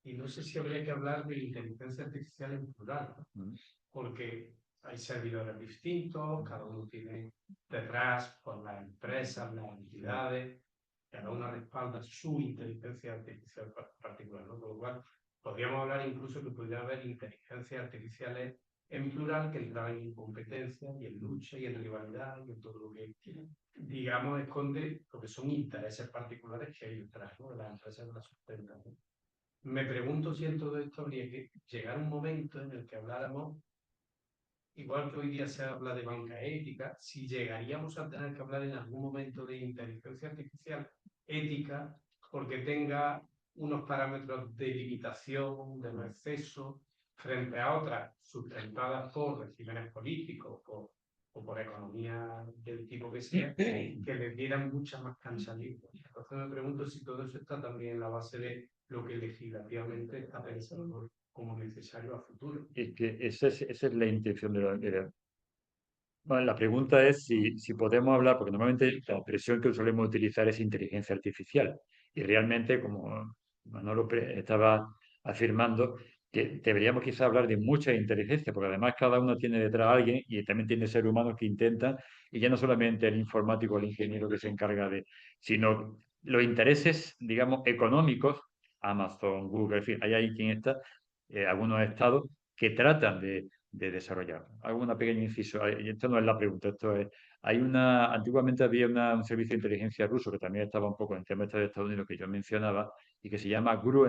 y no sé si habría que hablar de inteligencia artificial en plural, ¿no? Porque hay servidores distintos, cada uno tiene detrás, por las empresas, las entidades, cada una respalda su inteligencia artificial particular, ¿no? Por lo cual, podríamos hablar incluso que podría haber inteligencias artificiales en plural que entraban en competencia y en lucha y en rivalidad y en todo lo que, digamos, esconde lo que son intereses particulares que hay detrás, ¿no? De las empresas de la sustentan, ¿no? Me pregunto si en todo esto habría que llegar a un momento en el que habláramos, igual que hoy día se habla de banca ética, si llegaríamos a tener que hablar en algún momento de inteligencia artificial ética, porque tenga unos parámetros de limitación, de no exceso, frente a otras sustentadas por regímenes políticos o por economía del tipo que sea, que les dieran mucha más cancha libre. Entonces me pregunto si todo eso está también en la base de lo que legislativamente está pensando como necesario a futuro. Es que esa es la intención de la... Bueno, la pregunta es si podemos hablar, porque normalmente la expresión que solemos utilizar es inteligencia artificial. Y realmente, como Manolo estaba afirmando, que deberíamos quizá hablar de mucha inteligencia, porque además cada uno tiene detrás a alguien y también tiene seres humanos que intentan, y ya no solamente el informático o el ingeniero que se encarga de, sino los intereses, digamos, económicos, Amazon, Google, en fin, hay ahí quien está, algunos estados que tratan de desarrollar. Hago una pequeña inciso, esto no es la pregunta, esto es, antiguamente había un servicio de inteligencia ruso que también estaba un poco en el tema de Estados Unidos que yo mencionaba y que se llama GRU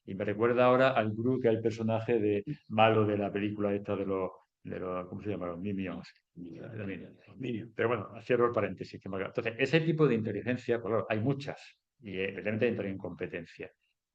y me recuerda ahora al GRU, que es el personaje malo de la película esta de los ¿cómo se llama? Los Minions. Pero bueno, cierro el paréntesis. Entonces, ese tipo de inteligencia, pues claro, hay muchas y evidentemente entran en competencia.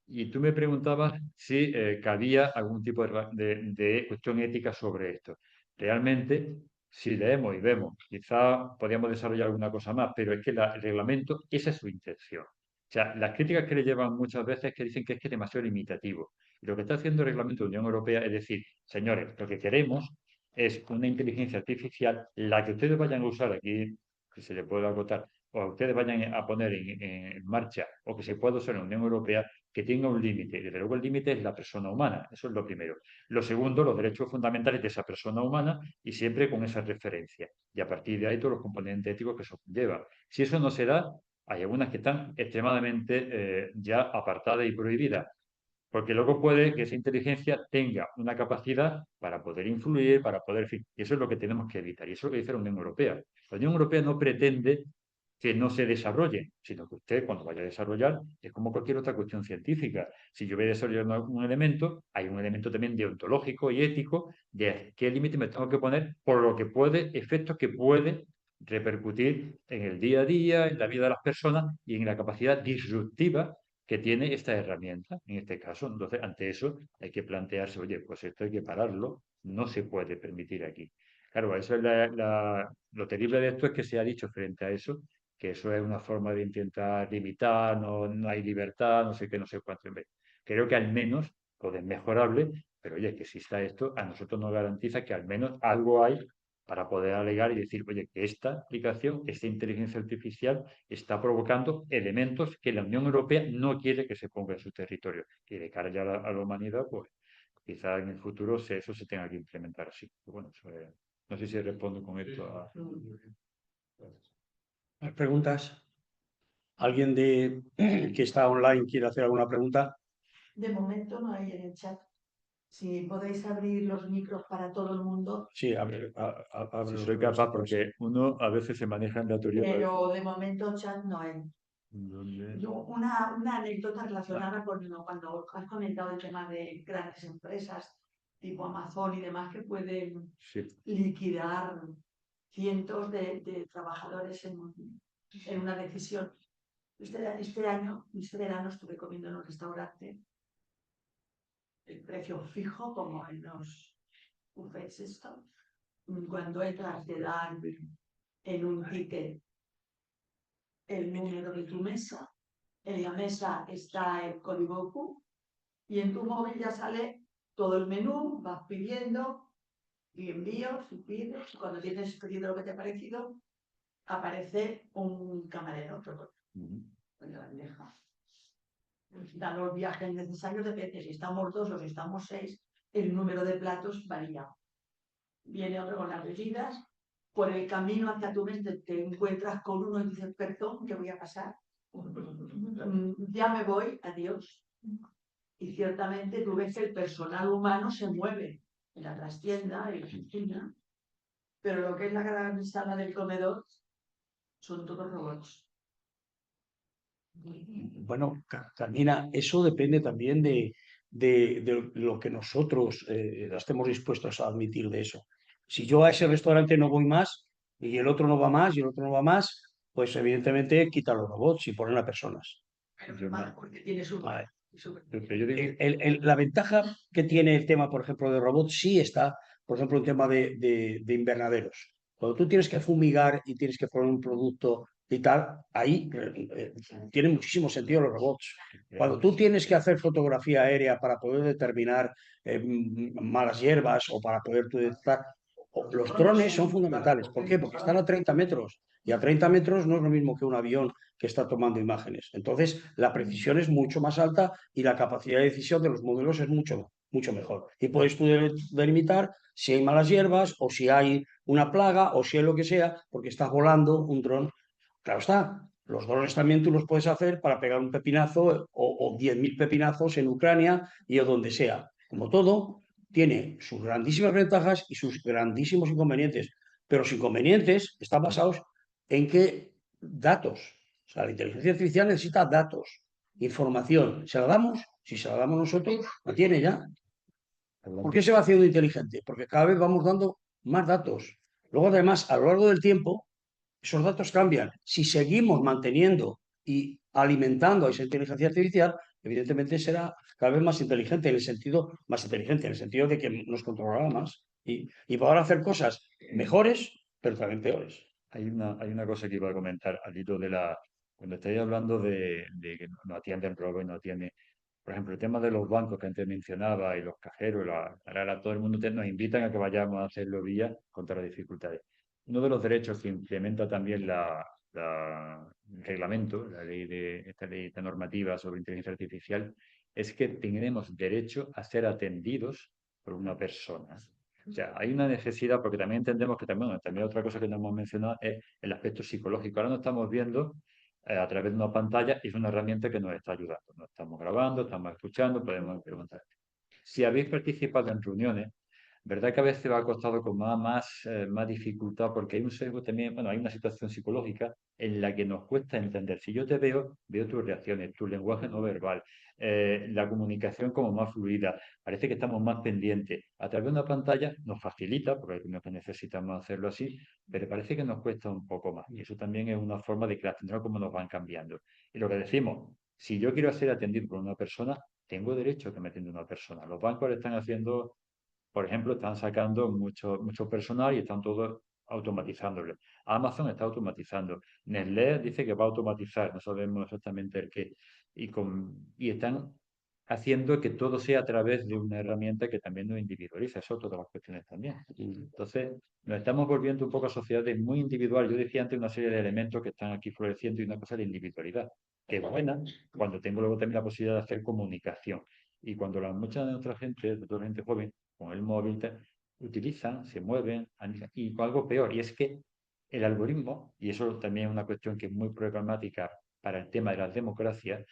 Y tú me preguntabas si cabía algún tipo de cuestión ética sobre esto. Realmente, si leemos y vemos, quizá podríamos desarrollar alguna cosa más, pero es que el reglamento, esa es su intención. O sea, las críticas que le llevan muchas veces es que dicen que es demasiado limitativo. Y lo que está haciendo el reglamento de la Unión Europea es decir, señores, lo que queremos es una inteligencia artificial, la que ustedes vayan a usar aquí, que se le pueda acotar, o ustedes vayan a poner en marcha, o que se pueda usar en la Unión Europea, que tenga un límite. Desde luego el límite es la persona humana, eso es lo primero. Lo segundo, los derechos fundamentales de esa persona humana y siempre con esa referencia. Y a partir de ahí todos los componentes éticos que eso lleva. Si eso no se da, hay algunas que están extremadamente ya apartadas y prohibidas. Porque luego puede que esa inteligencia tenga una capacidad para poder influir, para poder... Y eso es lo que tenemos que evitar. Y eso es lo que dice la Unión Europea. La Unión Europea no pretende que no se desarrolle, sino que usted cuando vaya a desarrollar es como cualquier otra cuestión científica. Si yo voy a desarrollar un elemento, hay un elemento también deontológico y ético de qué límite me tengo que poner por lo que puede, efectos que puede repercutir en el día a día, en la vida de las personas y en la capacidad disruptiva que tiene esta herramienta, en este caso. Entonces, ante eso hay que plantearse, oye, pues esto hay que pararlo, no se puede permitir aquí. Claro, eso es lo terrible de esto es que se ha dicho frente a eso, que eso es una forma de intentar limitar, no hay libertad, no sé qué, no sé cuánto. Creo que al menos todo es mejorable, pero oye, que exista esto, a nosotros nos garantiza que al menos algo hay para poder alegar y decir, oye, que esta aplicación, esta inteligencia artificial está provocando elementos que la Unión Europea no quiere que se ponga en su territorio. Y de cara ya a la humanidad, pues quizá en el futuro eso se tenga que implementar así. Pero bueno, no sé si respondo con esto a... ¿Más preguntas? ¿Alguien que está online quiere hacer alguna pregunta? De momento no hay en el chat. Si podéis abrir los micros para todo el mundo, Sí, abre Si los soy micros, capaz, porque uno a veces se maneja en la teoría. pero de momento chat no hay. ¿Dónde? Yo, una anécdota relacionada con cuando has comentado el tema de grandes empresas tipo Amazon y demás que pueden Sí. liquidar cientos de trabajadores en una decisión. Este año, este verano, estuve comiendo en un restaurante el precio fijo como en los es esto. Cuando entras te dan en un ticket el número de tu mesa, en la mesa está el código Q y en tu móvil ya sale todo el menú, vas pidiendo y envíos y pides. Cuando tienes pedido lo que te ha parecido, aparece un camarero con la bandeja. Da los viajes necesarios, depende si estamos 2 o si estamos 6, el número de platos varía. Viene otro con las bebidas, por el camino hacia tu mesa te encuentras con uno y dices, perdón, que voy a pasar. Ya me voy, adiós. Y ciertamente tú ves que el personal humano se mueve en la trastienda, en la cocina, pero lo que es la gran sala del comedor son todos robots. Bueno, Carmina, eso depende también de lo que nosotros estemos dispuestos a admitir de eso. Si yo a ese restaurante no voy más y el otro no va más y el otro no va más, pues evidentemente quita los robots y ponen a personas. Porque tiene su... Vale. Pero yo digo, La ventaja que tiene el tema, por ejemplo, de robots, sí está, por ejemplo, el tema de invernaderos. Cuando tú tienes que fumigar y tienes que poner un producto y tal, ahí tiene muchísimo sentido los robots. Cuando tú tienes que hacer fotografía aérea para poder determinar malas hierbas o para poder tú detectar, los drones son fundamentales. ¿Por qué? Porque están a 30 metros y a 30 metros no es lo mismo que un avión que está tomando imágenes. Entonces, la precisión es mucho más alta y la capacidad de decisión de los modelos es mucho mejor. Y puedes tú delimitar si hay malas hierbas o si hay una plaga o si hay lo que sea, porque estás volando un dron. Claro está, los drones también tú los puedes hacer para pegar un pepinazo o 10.000 pepinazos en Ucrania y o donde sea. Como todo, tiene sus grandísimas ventajas y sus grandísimos inconvenientes, pero los inconvenientes están basados en que datos. O sea, la inteligencia artificial necesita datos, información. ¿Se la damos? Si se la damos nosotros, la tiene ya. ¿Por qué se va haciendo inteligente? Porque cada vez vamos dando más datos. Luego, además, a lo largo del tiempo, esos datos cambian. Si seguimos manteniendo y alimentando a esa inteligencia artificial, evidentemente será cada vez más inteligente en el sentido, de que nos controlará más y podrá hacer cosas mejores, pero también peores. hay una cosa que iba a comentar al hilo de cuando estáis hablando de que no atienden robo y no atienden. Por ejemplo, el tema de los bancos que antes mencionaba y los cajeros, ahora todo el mundo nos invitan a que vayamos a hacerlo vía contra las dificultades. Uno de los derechos que implementa también el reglamento, esta ley, esta normativa sobre inteligencia artificial, es que tenemos derecho a ser atendidos por una persona. O sea, hay una necesidad, porque también entendemos que también otra cosa que no hemos mencionado es el aspecto psicológico. Ahora no estamos viendo a través de una pantalla y es una herramienta que nos está ayudando. Nos estamos grabando, estamos escuchando, podemos preguntar. Si habéis participado en reuniones, ¿verdad que a veces va a costado con más dificultad? Porque hay un sesgo también, bueno, hay una situación psicológica en la que nos cuesta entender. Si yo te veo, veo tus reacciones, tu lenguaje no verbal, la comunicación como más fluida, parece que estamos más pendientes. A través de una pantalla nos facilita, porque hay algunos que necesitamos hacerlo así, pero parece que nos cuesta un poco más. Y eso también es una forma de que las tendencias como nos van cambiando. Y lo que decimos, si yo quiero ser atendido por una persona, tengo derecho a que me atienda una persona. Los bancos le están haciendo, por ejemplo, están sacando mucho personal y están todos automatizándolo. Amazon está automatizando. Nestlé dice que va a automatizar, no sabemos exactamente el qué. Y están haciendo que todo sea a través de una herramienta que también nos individualiza. Eso todas las cuestiones también. Entonces, nos estamos volviendo un poco a sociedades muy individuales. Yo decía antes una serie de elementos que están aquí floreciendo y una cosa de individualidad, que es buena cuando tengo luego también la posibilidad de hacer comunicación. Y cuando mucha de nuestra gente, de toda la gente joven, con el móvil, utilizan, se mueven, y algo peor, y es que el algoritmo, y eso también es una cuestión que es muy problemática para el tema de las democracias,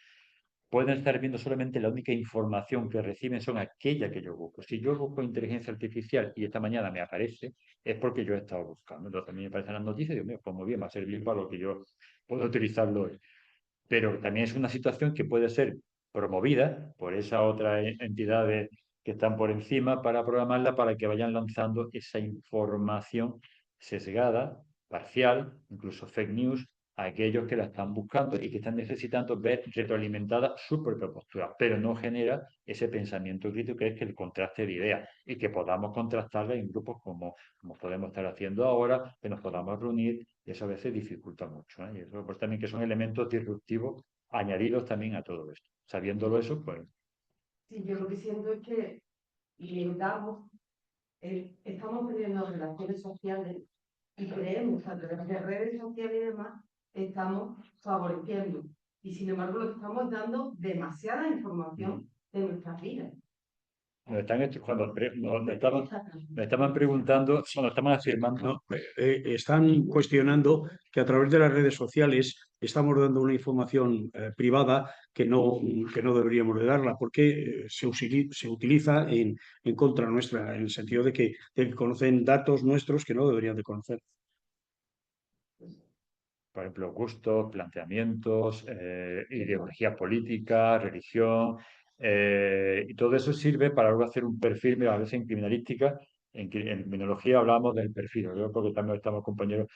pueden estar viendo solamente la única información que reciben son aquella que yo busco. Si yo busco inteligencia artificial y esta mañana me aparece, es porque yo he estado buscando. Entonces a mí me aparecen las noticias y digo, mira, pues muy bien, va a servir para lo que yo puedo utilizarlo hoy. Pero también es una situación que puede ser promovida por esas otras entidades que están por encima para programarla para que vayan lanzando esa información sesgada, parcial, incluso fake news, a aquellos que la están buscando y que están necesitando ver retroalimentada su propia postura, pero no genera ese pensamiento crítico que es el contraste de ideas y que podamos contrastarla en grupos como podemos estar haciendo ahora, que nos podamos reunir, y eso a veces dificulta mucho, ¿eh? Y eso pues también que son elementos disruptivos añadidos también a todo esto. Sabiéndolo eso, pues... Sí, yo lo que siento es que limitamos, estamos teniendo relaciones sociales y creemos que a través de redes sociales y demás estamos favoreciendo. Y sin embargo, lo que estamos dando demasiada información de nuestras vidas. Me estaban preguntando, bueno, estaban afirmando. No, están cuestionando que a través de las redes sociales estamos dando una información privada que no deberíamos de darla, porque se utiliza en contra nuestra, en el sentido de que conocen datos nuestros que no deberían de conocer. Por ejemplo, gustos, planteamientos, ideología política, religión, y todo eso sirve para luego hacer un perfil. Mira, a veces en criminalística, en criminología hablamos del perfil, ¿no? Porque también estamos compañeros,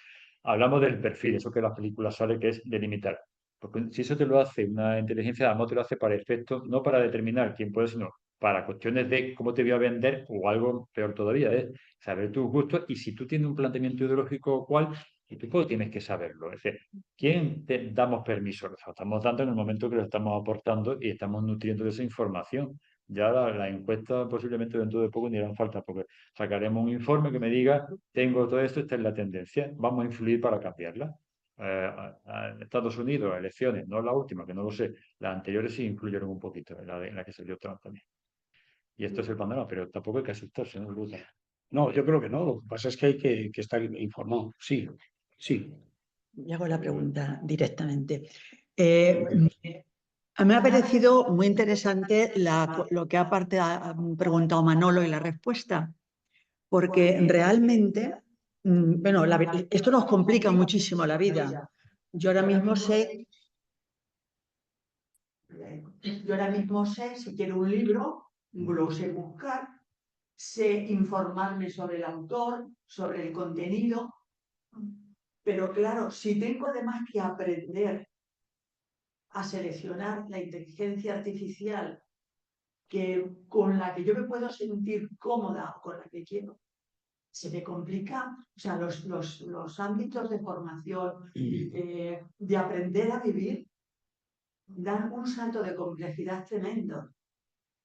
hablamos del perfil, eso que en las películas sale, que es delimitar. Porque si eso te lo hace una inteligencia, además te lo hace para efectos, no para determinar quién puede, sino para cuestiones de cómo te voy a vender, o algo peor todavía, es saber tus gustos, y si tú tienes un planteamiento ideológico cual, y tú tienes que saberlo. Es decir, ¿quién te damos permiso? Lo estamos dando en el momento que lo estamos aportando y estamos nutriendo de esa información. Ya la encuesta posiblemente dentro de poco ni harán falta, porque sacaremos un informe que me diga, tengo todo esto, esta es la tendencia, vamos a influir para cambiarla. Estados Unidos, elecciones, no la última, que no lo sé, las anteriores sí influyeron un poquito, en la que salió Trump también. Y esto es el panorama, pero tampoco hay que asustarse, ¿no? No, yo creo que no. Lo que pasa es que hay que estar informado. Sí, sí. Y hago la pregunta directamente. Me ha parecido muy interesante lo que ha preguntado Manolo y la respuesta, porque realmente, bueno, esto nos complica muchísimo la vida. Yo ahora mismo sé, si quiero un libro, lo sé buscar, sé informarme sobre el autor, sobre el contenido, pero claro, si tengo además que aprender a seleccionar la inteligencia artificial con la que yo me puedo sentir cómoda o con la que quiero, se me complica. O sea, los ámbitos de formación, de aprender a vivir, dan un salto de complejidad tremendo,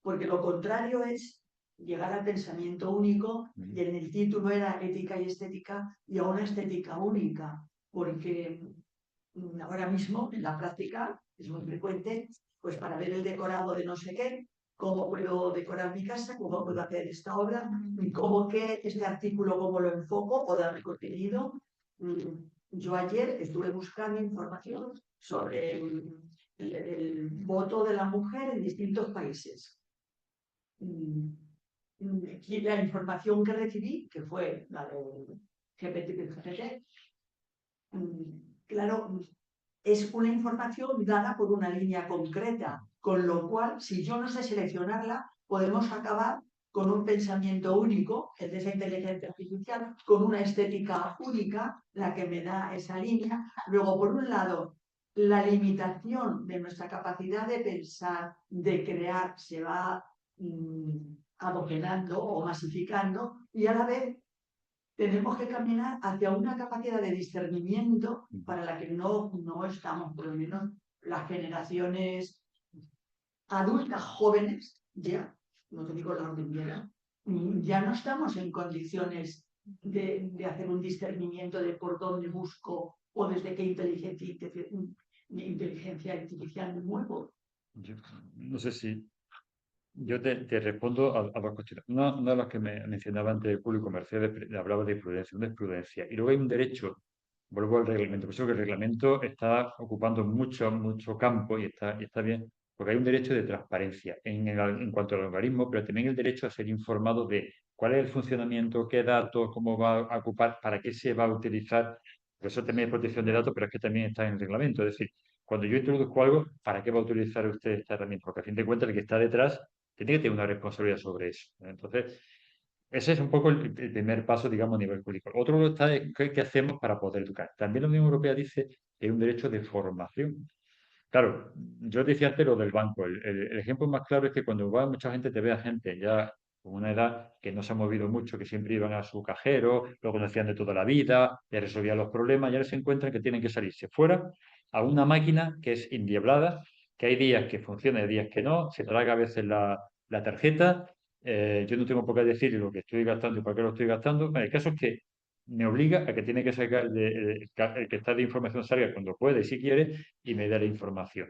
porque lo contrario es llegar al pensamiento único, y en el título era ética y estética, y a una estética única, porque ahora mismo en la práctica es muy frecuente, pues para ver el decorado de no sé qué, cómo puedo decorar mi casa, cómo puedo hacer esta obra, cómo que este artículo, cómo lo enfoco o darle contenido. Yo ayer estuve buscando información sobre el voto de la mujer en distintos países. Y la información que recibí, que fue la de GPT, claro, es una información dada por una línea concreta, con lo cual, si yo no sé seleccionarla, podemos acabar con un pensamiento único, el de esa inteligencia artificial, con una estética única, la que me da esa línea. Luego, por un lado, la limitación de nuestra capacidad de pensar, de crear, se va adocenando o masificando, y a la vez tenemos que caminar hacia una capacidad de discernimiento para la que no estamos, por lo menos las generaciones adultas jóvenes, ya, no te digo la ordinaria, ya no estamos en condiciones de hacer un discernimiento de por dónde busco o desde qué inteligencia artificial me muevo. No sé si... Yo te respondo a dos cuestiones. Una de las que me mencionaba antes el público, Mercedes, hablaba de prudencia, una es prudencia. Y luego hay un derecho, vuelvo al reglamento, por eso que el reglamento está ocupando mucho campo y está bien, porque hay un derecho de transparencia en cuanto al algoritmo, pero también el derecho a ser informado de cuál es el funcionamiento, qué datos, cómo va a ocupar, para qué se va a utilizar. Por eso también hay protección de datos, pero es que también está en el reglamento. Es decir, cuando yo introduzco algo, ¿para qué va a utilizar usted esta herramienta? Porque a fin de cuentas el que está detrás tiene que tener una responsabilidad sobre eso. Entonces, ese es un poco el primer paso, digamos, a nivel curricular. Otro está de qué hacemos para poder educar. También la Unión Europea dice hay un derecho de formación. Claro, yo decía antes lo del banco. El ejemplo más claro es que cuando va mucha gente, te ve a gente ya con una edad que no se ha movido mucho, que siempre iban a su cajero, lo conocían de toda la vida, ya resolvían los problemas, y ahora se encuentran que tienen que salirse fuera a una máquina que es indieblada, que hay días que funciona y días que no, se traga a veces la tarjeta. Yo no tengo por qué decir lo que estoy gastando y por qué lo estoy gastando. Bueno, el caso es que me obliga a que tiene que sacar, el que está de información salga cuando puede y si quiere, y me dé la información.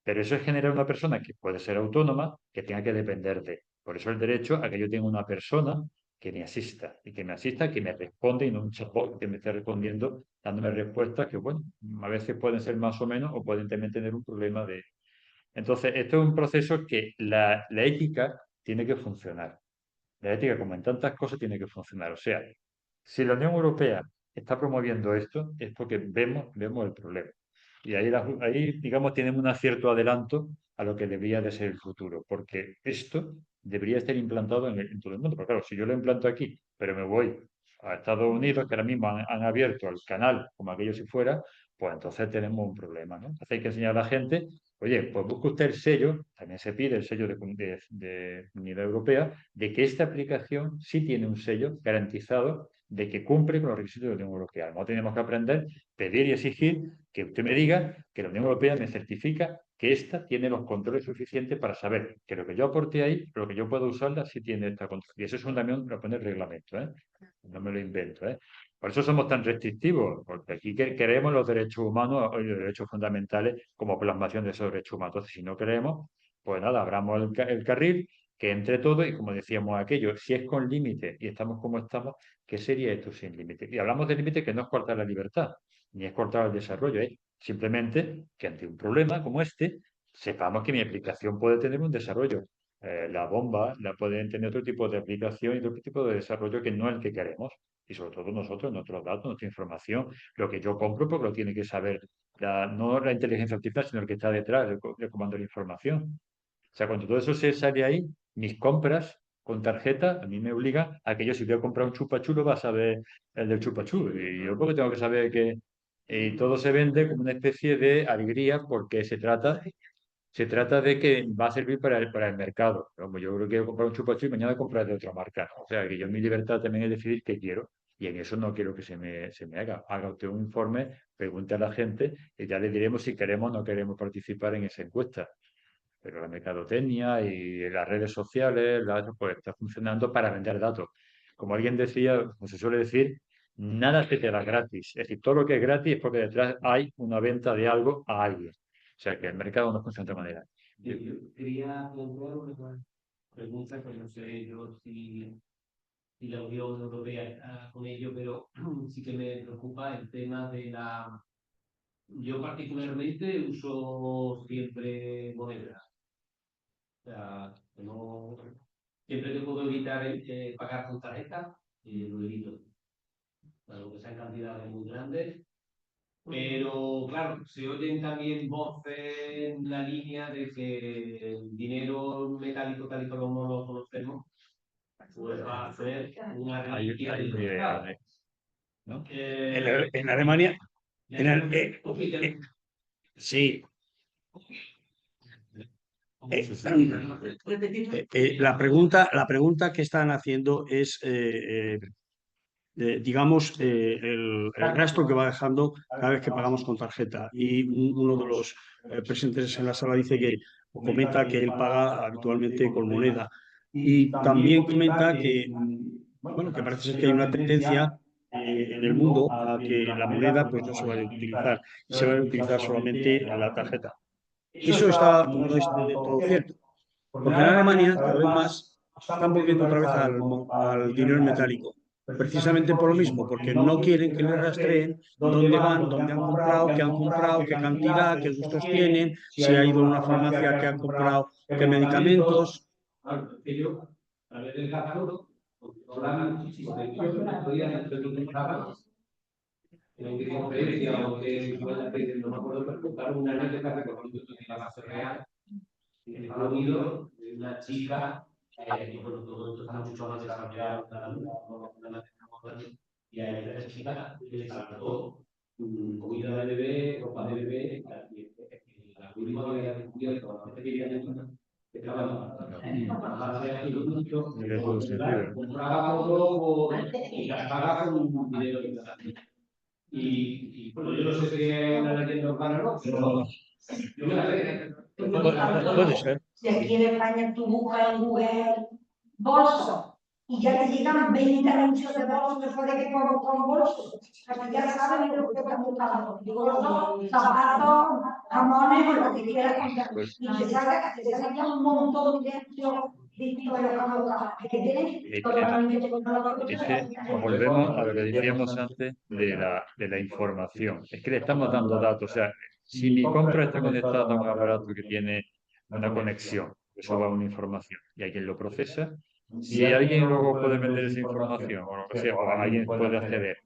Pero eso es generar una persona que puede ser autónoma, que tenga que depender de. Por eso el derecho a que yo tenga una persona que me asista, y que me asista, que me responde y no un chatbot que me esté respondiendo, dándome respuestas que, bueno, a veces pueden ser más o menos o pueden también tener un problema de. Entonces, esto es un proceso que la ética tiene que funcionar. La ética, como en tantas cosas, tiene que funcionar. O sea, si la Unión Europea está promoviendo esto, es porque vemos el problema. Y ahí, digamos, tienen un cierto adelanto a lo que debería de ser el futuro, porque esto debería estar implantado en todo el mundo. Pero claro, si yo lo implanto aquí, pero me voy a Estados Unidos, que ahora mismo han abierto el canal como aquello si fuera, pues entonces tenemos un problema, ¿no? Entonces hay que enseñar a la gente, oye, pues busque usted el sello, también se pide el sello de Unidad Europea, de que esta aplicación sí tiene un sello garantizado de que cumple con los requisitos de la Unión Europea. No tenemos que aprender, pedir y exigir que usted me diga que la Unión Europea me certifica que ésta tiene los controles suficientes para saber que lo que yo aporte ahí, lo que yo puedo usarla, sí tiene esta control. Y eso es un también lo pone el reglamento, ¿eh? No me lo invento, ¿eh? Por eso somos tan restrictivos, porque aquí queremos los derechos humanos y los derechos fundamentales como plasmación de esos derechos humanos. Entonces, si no queremos, pues nada, abramos el carril, que entre todo, y como decíamos aquello, si es con límite y estamos como estamos, ¿qué sería esto sin límite? Y hablamos de límite que no es cortar la libertad, ni es cortar el desarrollo, es simplemente que ante un problema como este, sepamos que mi aplicación puede tener un desarrollo. La bomba la pueden tener otro tipo de aplicación y otro tipo de desarrollo que no es el que queremos. Y sobre todo nosotros, nuestros datos, nuestra información, lo que yo compro, porque lo tiene que saber no la inteligencia artificial, sino el que está detrás del comando de la información. O sea, cuando todo eso se sale ahí, mis compras con tarjeta a mí me obligan a que yo si voy a comprar un chupachú lo va a saber el del chupachú. Y yo porque tengo que saber que todo se vende como una especie de alegría porque se trata de que va a servir para el mercado. Como yo creo que quiero comprar un chupachú y mañana comprar de otra marca. O sea, que yo mi libertad también es decidir qué quiero. Y en eso no quiero que se me haga. Haga usted un informe, pregunte a la gente y ya le diremos si queremos o no queremos participar en esa encuesta. Pero la mercadotecnia y las redes sociales, pues está funcionando para vender datos. Como alguien decía, como se suele decir, nada se te da gratis. Es decir, todo lo que es gratis es porque detrás hay una venta de algo a alguien. O sea que el mercado no funciona de otra manera. Yo quería plantear una pregunta que no sé yo si la Unión Europea está con ello, pero sí que me preocupa el tema de la. Yo particularmente uso siempre moneda. O sea, siempre que puedo evitar pagar con tarjeta, lo evito. Claro que sean cantidades muy grandes. Pero claro, se oyen también voces en la línea de que el dinero metálico tal y como lo conocemos, pues va a ser una reliquia del mercado. ¿No? En Alemania, sí. La pregunta que están haciendo es, digamos, el rastro que va dejando cada vez que pagamos con tarjeta. Y uno de los presentes en la sala dice que comenta que él paga habitualmente con moneda. Y también comenta que, bueno, que parece ser que hay una tendencia en el mundo a que la moneda pues no se vaya a utilizar y se vaya a utilizar solamente la tarjeta. Eso no es de todo cierto, porque en Alemania cada vez más están volviendo otra vez al dinero metálico, precisamente por lo mismo, porque no quieren que les rastreen dónde van, dónde han comprado, qué han comprado, qué cantidad, qué gustos tienen, si ha ido a una farmacia que ha comprado, qué medicamentos. Claro, que yo, a ver el catálogo, porque hablan muchísimo de que yo no podía dentro de un catálogo, en qué conferencia o qué no me acuerdo, pero contaron una anécdota que por ejemplo tiene la base real en Estados Unidos, de una chica, y bueno, todo esto está mucho más desarrollado, y a esta chica le saltó comida de bebé, ropa de bebé, el algoritmo había descubierto hace 10 años que estaba en base a estos productos, Tiene todo sentido. compraba todo y gastaba con dinero que da. Bueno, yo no sé si es una leyenda urbana o no, pero yo me la creo. Puede ser. Si aquí en España tú buscas en Google bolsos y ya te llegan 20 anuncios de bolsos después de que pongo con bolsos. Así ya saben lo que están buscando. Digo, zapatos, jamones o lo que quieras. Pues, Y te saca un montón de anuncios distintos de lo que han buscado. Que tienen totalmente controlado. es que volvemos a lo que decíamos antes de la información. Es que le estamos dando datos. O sea, si mi compra está conectada a un aparato que tiene una conexión, eso va a una información y alguien lo procesa, si alguien luego puede vender esa información o lo que sea, o alguien puede acceder.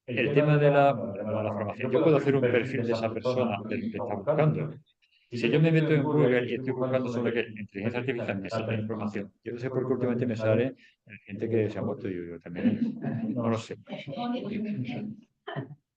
El tema de la formación, yo puedo hacer un perfil de esa persona, de lo que está buscando. Si yo me meto en Google y estoy buscando sobre qué inteligencia artificial, me sale información. Yo no sé por qué últimamente me sale gente que se ha muerto, yo también no lo sé.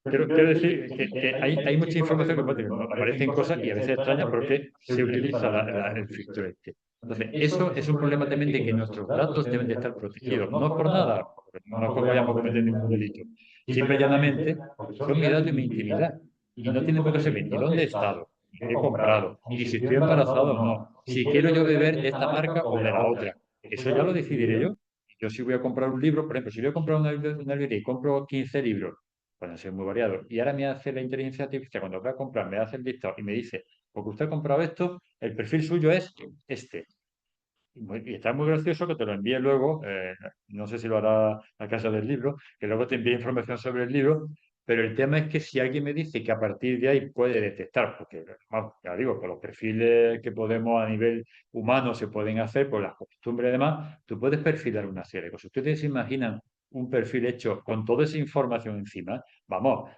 Quiero decir que hay mucha información que aparecen cosas y a veces extrañas porque se utiliza el filtro este. Entonces, eso es un problema también de que nuestros datos deben de estar protegidos. No por nada, porque no nos vayamos a cometer ningún delito. Simple y llanamente, son mi dato y mi intimidad. Y no tienen por qué saber ni dónde he estado, ni qué he comprado, ni si estoy embarazado o no, si quiero yo beber de esta marca o de la otra. Eso ya lo decidiré yo. Yo si voy a comprar un libro, por ejemplo, si voy a comprar una librería y compro 15 libros, pueden ser muy variados. Y ahora me hace la inteligencia artificial, cuando voy a comprar, me hace el listado y me dice, porque usted ha comprado esto, el perfil suyo es este. Y está muy gracioso que te lo envíe luego, no sé si lo hará la Casa del Libro, que luego te envíe información sobre el libro, pero el tema es que si alguien me dice que a partir de ahí puede detectar, porque, vamos, ya digo, por los perfiles que podemos a nivel humano se pueden hacer, por las costumbres y demás, tú puedes perfilar una serie de cosas. Ustedes se imaginan un perfil hecho con toda esa información encima, vamos,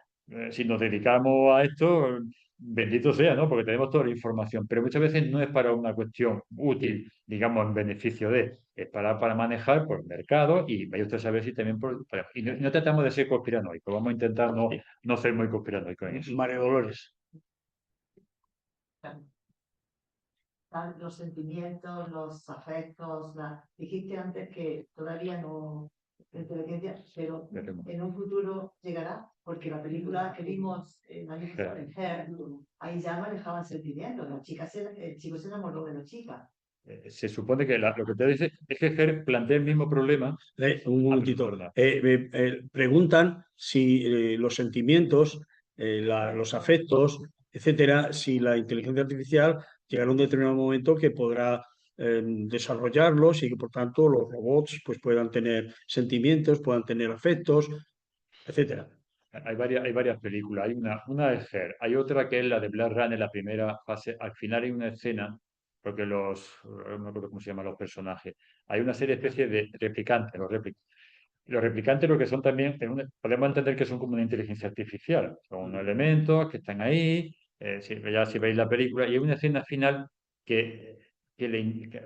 si nos dedicamos a esto, bendito sea, ¿no? Porque tenemos toda la información, pero muchas veces no es para una cuestión útil, digamos, en beneficio de, es para manejar por el mercado y vaya usted a saber si también y no tratamos de ser conspiranoicos, vamos a intentar no ser muy conspiranoicos en eso. María Dolores. Los sentimientos, los afectos, dijiste antes que todavía no la inteligencia, pero en un futuro llegará, porque la película que vimos en Her, ahí ya manejaban sentimientos, el chico se enamoró de la chica. Se supone que lo que te dice es que Her plantea el mismo problema. Un momentito. Preguntan si los sentimientos, los afectos, etcétera, si la inteligencia artificial llegará a un determinado momento que podrá desarrollarlos y que por tanto los robots pues, puedan tener sentimientos, puedan tener afectos, etcétera. Hay varias películas. Hay una es Her, hay otra que es la de Blade Runner, la primera fase. Al final hay una escena, porque no me acuerdo cómo se llaman los personajes. Hay una serie especie de replicantes, los replicantes lo que son también, podemos entender que son como una inteligencia artificial. Son unos elementos que están ahí, si veis la película, y hay una escena final que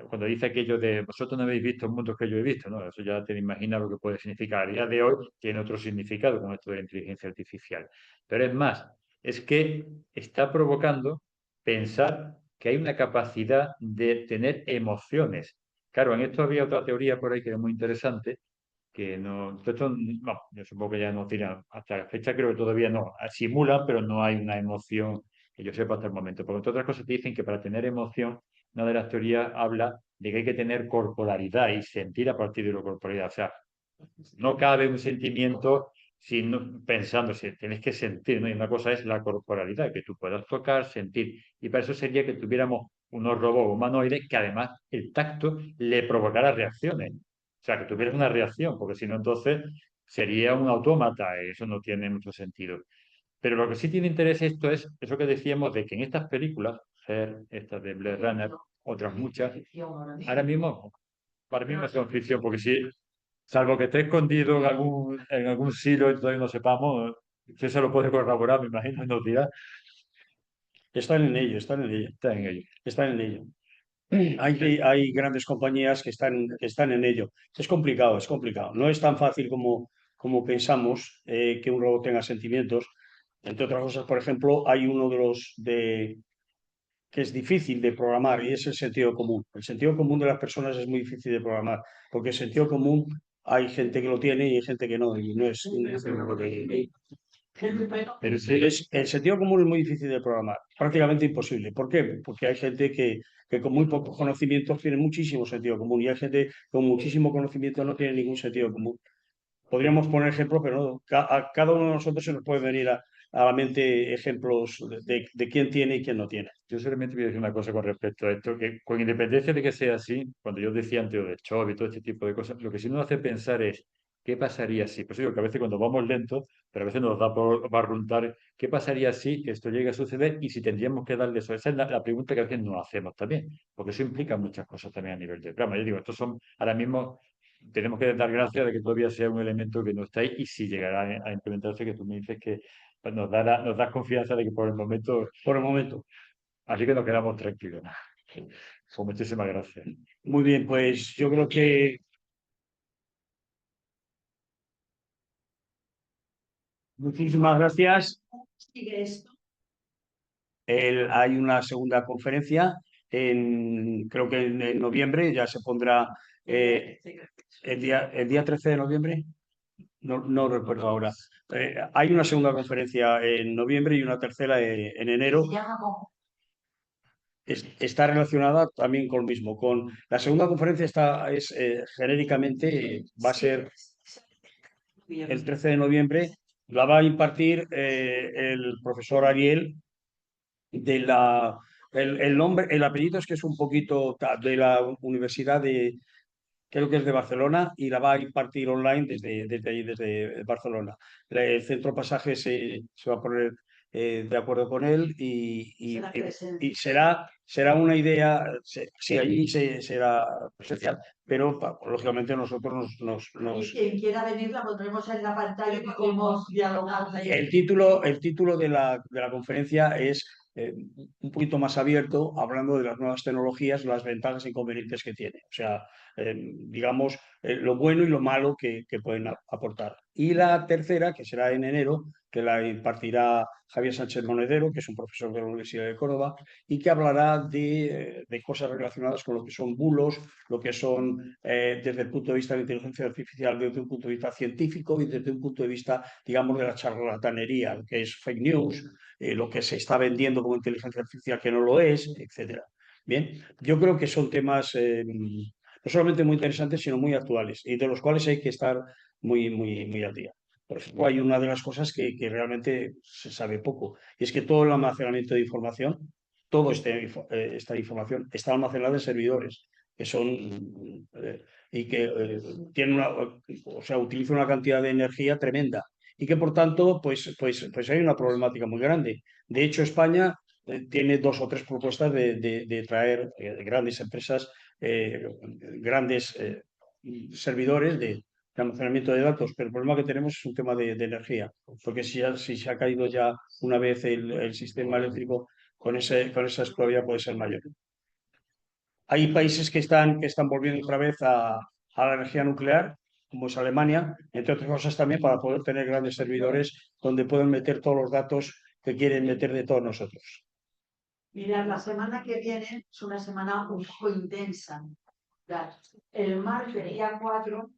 cuando dice aquello de vosotros no habéis visto el mundo que yo he visto, ¿no? Eso ya te imaginas lo que puede significar. A día de hoy tiene otro significado con esto de la inteligencia artificial. Pero es más, es que está provocando pensar que hay una capacidad de tener emociones. Claro, en esto había otra teoría por ahí que era muy interesante, que no, yo supongo que ya no tiran, hasta la fecha creo que todavía no, simulan, pero no hay una emoción que yo sepa hasta el momento. Porque entre otras cosas te dicen que para tener emoción, una de las teorías habla de que hay que tener corporalidad y sentir a partir de la corporalidad. O sea, no cabe un sentimiento pensando, si tienes que sentir, ¿no? Y una cosa es la corporalidad, que tú puedas tocar, sentir. Y para eso sería que tuviéramos unos robots humanoides que además el tacto le provocara reacciones. O sea, que tuvieras una reacción, porque si no, entonces sería un autómata. Eso no tiene mucho sentido. Pero lo que sí tiene interés esto es eso que decíamos de que en estas películas, estas de Blade Runner, otras muchas, ahora mismo, para mí no es ficción, porque sí, salvo que esté escondido en algún silo y todavía no sepamos, usted se lo puede corroborar, me imagino, y nos dirá. Están en ello, están en ello. Está en ello. Están en ello. Hay grandes compañías que están en ello. Es complicado, es complicado. No es tan fácil como pensamos que un robot tenga sentimientos. Entre otras cosas, por ejemplo, hay uno de los que es difícil de programar y es el sentido común. El sentido común de las personas es muy difícil de programar, porque el sentido común hay gente que lo tiene y hay gente que no, y no es... Pero el sentido común es muy difícil de programar, prácticamente imposible. ¿Por qué? Porque hay gente que con muy pocos conocimientos tiene muchísimo sentido común y hay gente que con muchísimo conocimiento no tiene ningún sentido común. Podríamos poner ejemplos, pero no, a cada uno de nosotros se nos puede venir a la mente ejemplos de quién tiene y quién no tiene. Yo solamente voy a decir una cosa con respecto a esto, que con independencia de que sea así, cuando yo decía antes lo de Chov y todo este tipo de cosas, lo que sí nos hace pensar es, ¿qué pasaría si? Pues digo que a veces cuando vamos lentos, pero a veces nos da por barruntar, ¿qué pasaría si esto llega a suceder y si tendríamos que darle eso? Esa es la pregunta que a veces nos hacemos también, porque eso implica muchas cosas también a nivel de programa. Yo digo, estos son, ahora mismo tenemos que dar gracias de que todavía sea un elemento que no está ahí y si llegará a implementarse, que tú me dices que pues, nos das confianza de que por el momento. Por el momento. Así que nos quedamos tranquilos. Pues muchísimas gracias. Muy bien, pues yo creo que muchísimas gracias. Sigue esto. Hay una segunda conferencia, creo que en noviembre, ya se pondrá el día 13 de noviembre. No recuerdo ahora. Hay una segunda conferencia en noviembre y una tercera en enero. Se llama como Está relacionada también con lo mismo. Con la segunda conferencia genéricamente va a ser el 13 de noviembre. La va a impartir el profesor Ariel de el nombre, el apellido es que es un poquito de la Universidad creo que es de Barcelona y la va a impartir online desde ahí, desde Barcelona. El Centro Pasaje se va a poner de acuerdo con él y será una idea, sí, allí será presencial, pero lógicamente nosotros Y quien quiera venir la pondremos en la pantalla y podemos dialogar. el título de la conferencia es un poquito más abierto, hablando de las nuevas tecnologías, las ventajas e inconvenientes que tiene. O sea, digamos, lo bueno y lo malo que pueden aportar. Y la tercera, que será en enero, que la impartirá Javier Sánchez Monedero, que es un profesor de la Universidad de Córdoba, y que hablará de cosas relacionadas con lo que son bulos, lo que son, desde el punto de vista de la inteligencia artificial, desde un punto de vista científico y desde un punto de vista, digamos, de la charlatanería, lo que es fake news, lo que se está vendiendo como inteligencia artificial que no lo es, etcétera. Bien, yo creo que son temas no solamente muy interesantes, sino muy actuales y de los cuales hay que estar muy al día. Por ejemplo, hay una de las cosas que realmente se sabe poco, y es que todo el almacenamiento de información, toda esta información está almacenada en servidores que son y que tienen o sea, utilizan una cantidad de energía tremenda y que por tanto pues hay una problemática muy grande. De hecho, España tiene 2 o 3 propuestas de traer grandes empresas, grandes servidores de almacenamiento de datos, pero el problema que tenemos es un tema de energía, porque si se ha caído ya una vez el sistema eléctrico, con esa probabilidad puede ser mayor. Hay países que están volviendo otra vez a la energía nuclear, como es Alemania, entre otras cosas también para poder tener grandes servidores donde pueden meter todos los datos que quieren meter de todos nosotros. Mirad, la semana que viene es una semana un poco intensa. El martes, día 4,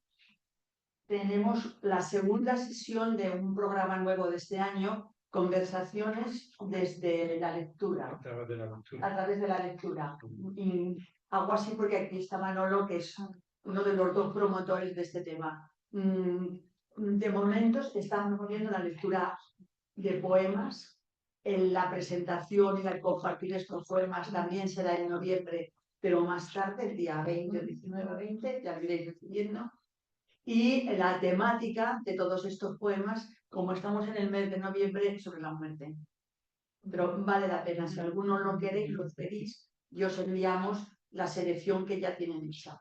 tenemos la segunda sesión de un programa nuevo de este año, Conversaciones desde la lectura. A través de la lectura. A través de la lectura. Y hago así porque aquí está Manolo, que es uno de los 2 promotores de este tema. De momentos estamos poniendo la lectura de poemas. En la presentación y el compartir estos poemas también será en noviembre, pero más tarde, el día 20, 19, 20, ya lo iréis recibiendo. Y la temática de todos estos poemas, como estamos en el mes de noviembre, sobre la muerte. Pero vale la pena, si alguno lo queréis, lo pedís, y os enviamos la selección que ya tienen hecha.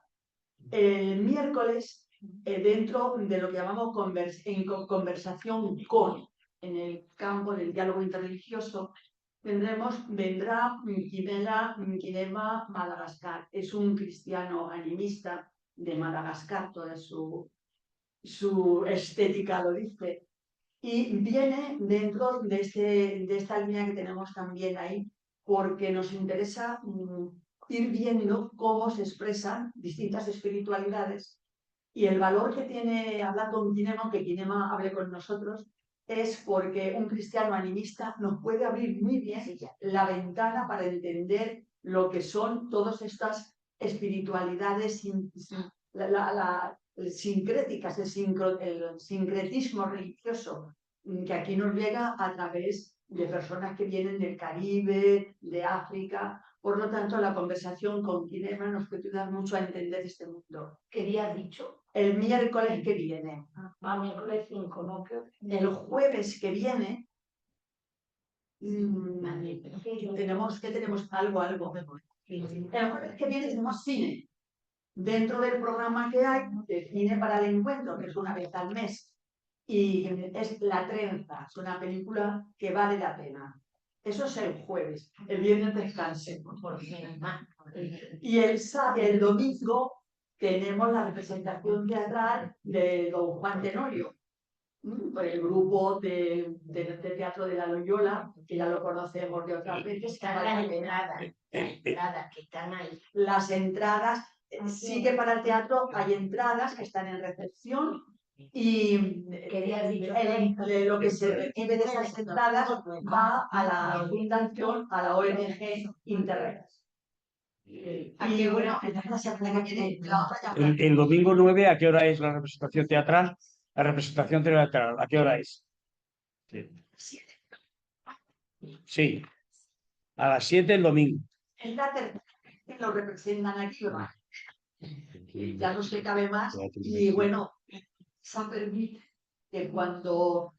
El miércoles, dentro de lo que llamamos conversación con, en el campo del diálogo interreligioso, vendrá Kinema Madagascar. Es un cristiano animista de Madagascar, toda su estética lo dice. Y viene dentro de esta línea que tenemos también ahí, porque nos interesa ir viendo cómo se expresan distintas espiritualidades y el valor que tiene hablar con Kinema, que Kinema hable con nosotros, es porque un cristiano animista nos puede abrir muy bien la ventana para entender lo que son todas estas espiritualidades sincréticas, el sincretismo religioso que aquí nos llega a través de personas que vienen del Caribe, de África. Por lo tanto, la conversación con Kinema nos puede ayudar mucho a entender este mundo. ¿Qué día has dicho? El miércoles que viene. Miércoles 5, ¿no? El jueves que viene Vale, pero que yo- tenemos algo. El jueves que viene tenemos cine. Dentro del programa que hay de Cine para el Encuentro, que es una vez al mes, y es La Trenza, es una película que vale la pena. Eso es el jueves. El viernes descanse. Y el domingo tenemos la representación teatral de Don Juan Tenorio, por el grupo de teatro de la Loyola, que ya lo conocemos de otras veces. Están las entradas que están ahí. Las entradas, sí que para el teatro hay entradas que están en recepción y lo que se recibe de esas entradas va a la fundación, a la ONG Interreg. Y bueno, la semana que viene, El domingo 9, ¿a qué hora es la representación teatral? La representación teatral, ¿a qué hora es? Sí, a las 7 el domingo. Es la tercera que lo representan aquí, ¿verdad? Ya no se cabe más. Y bueno, se permite que cuando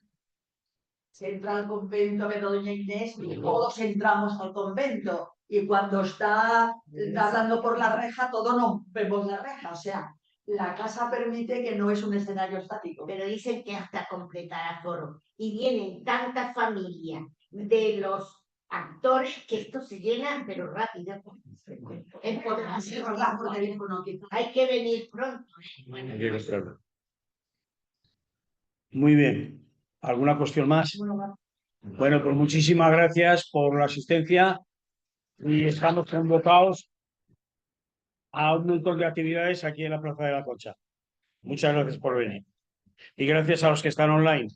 se entra al convento a ver a doña Inés, todos entramos al convento. Y cuando está hablando por la reja, todos nos vemos la reja. O sea, la casa permite que no es un escenario estático. Pero dicen que hasta completar aforo. Y vienen tantas familias de los actores que esto se llena, pero rápido. Es por por teléfono. hay que venir pronto. Muy bien. ¿Alguna cuestión más? Bueno, pues muchísimas gracias por la asistencia y estamos convocados a un montón de actividades aquí en la Plaza de la Concha. Muchas gracias por venir. Y gracias a los que están online.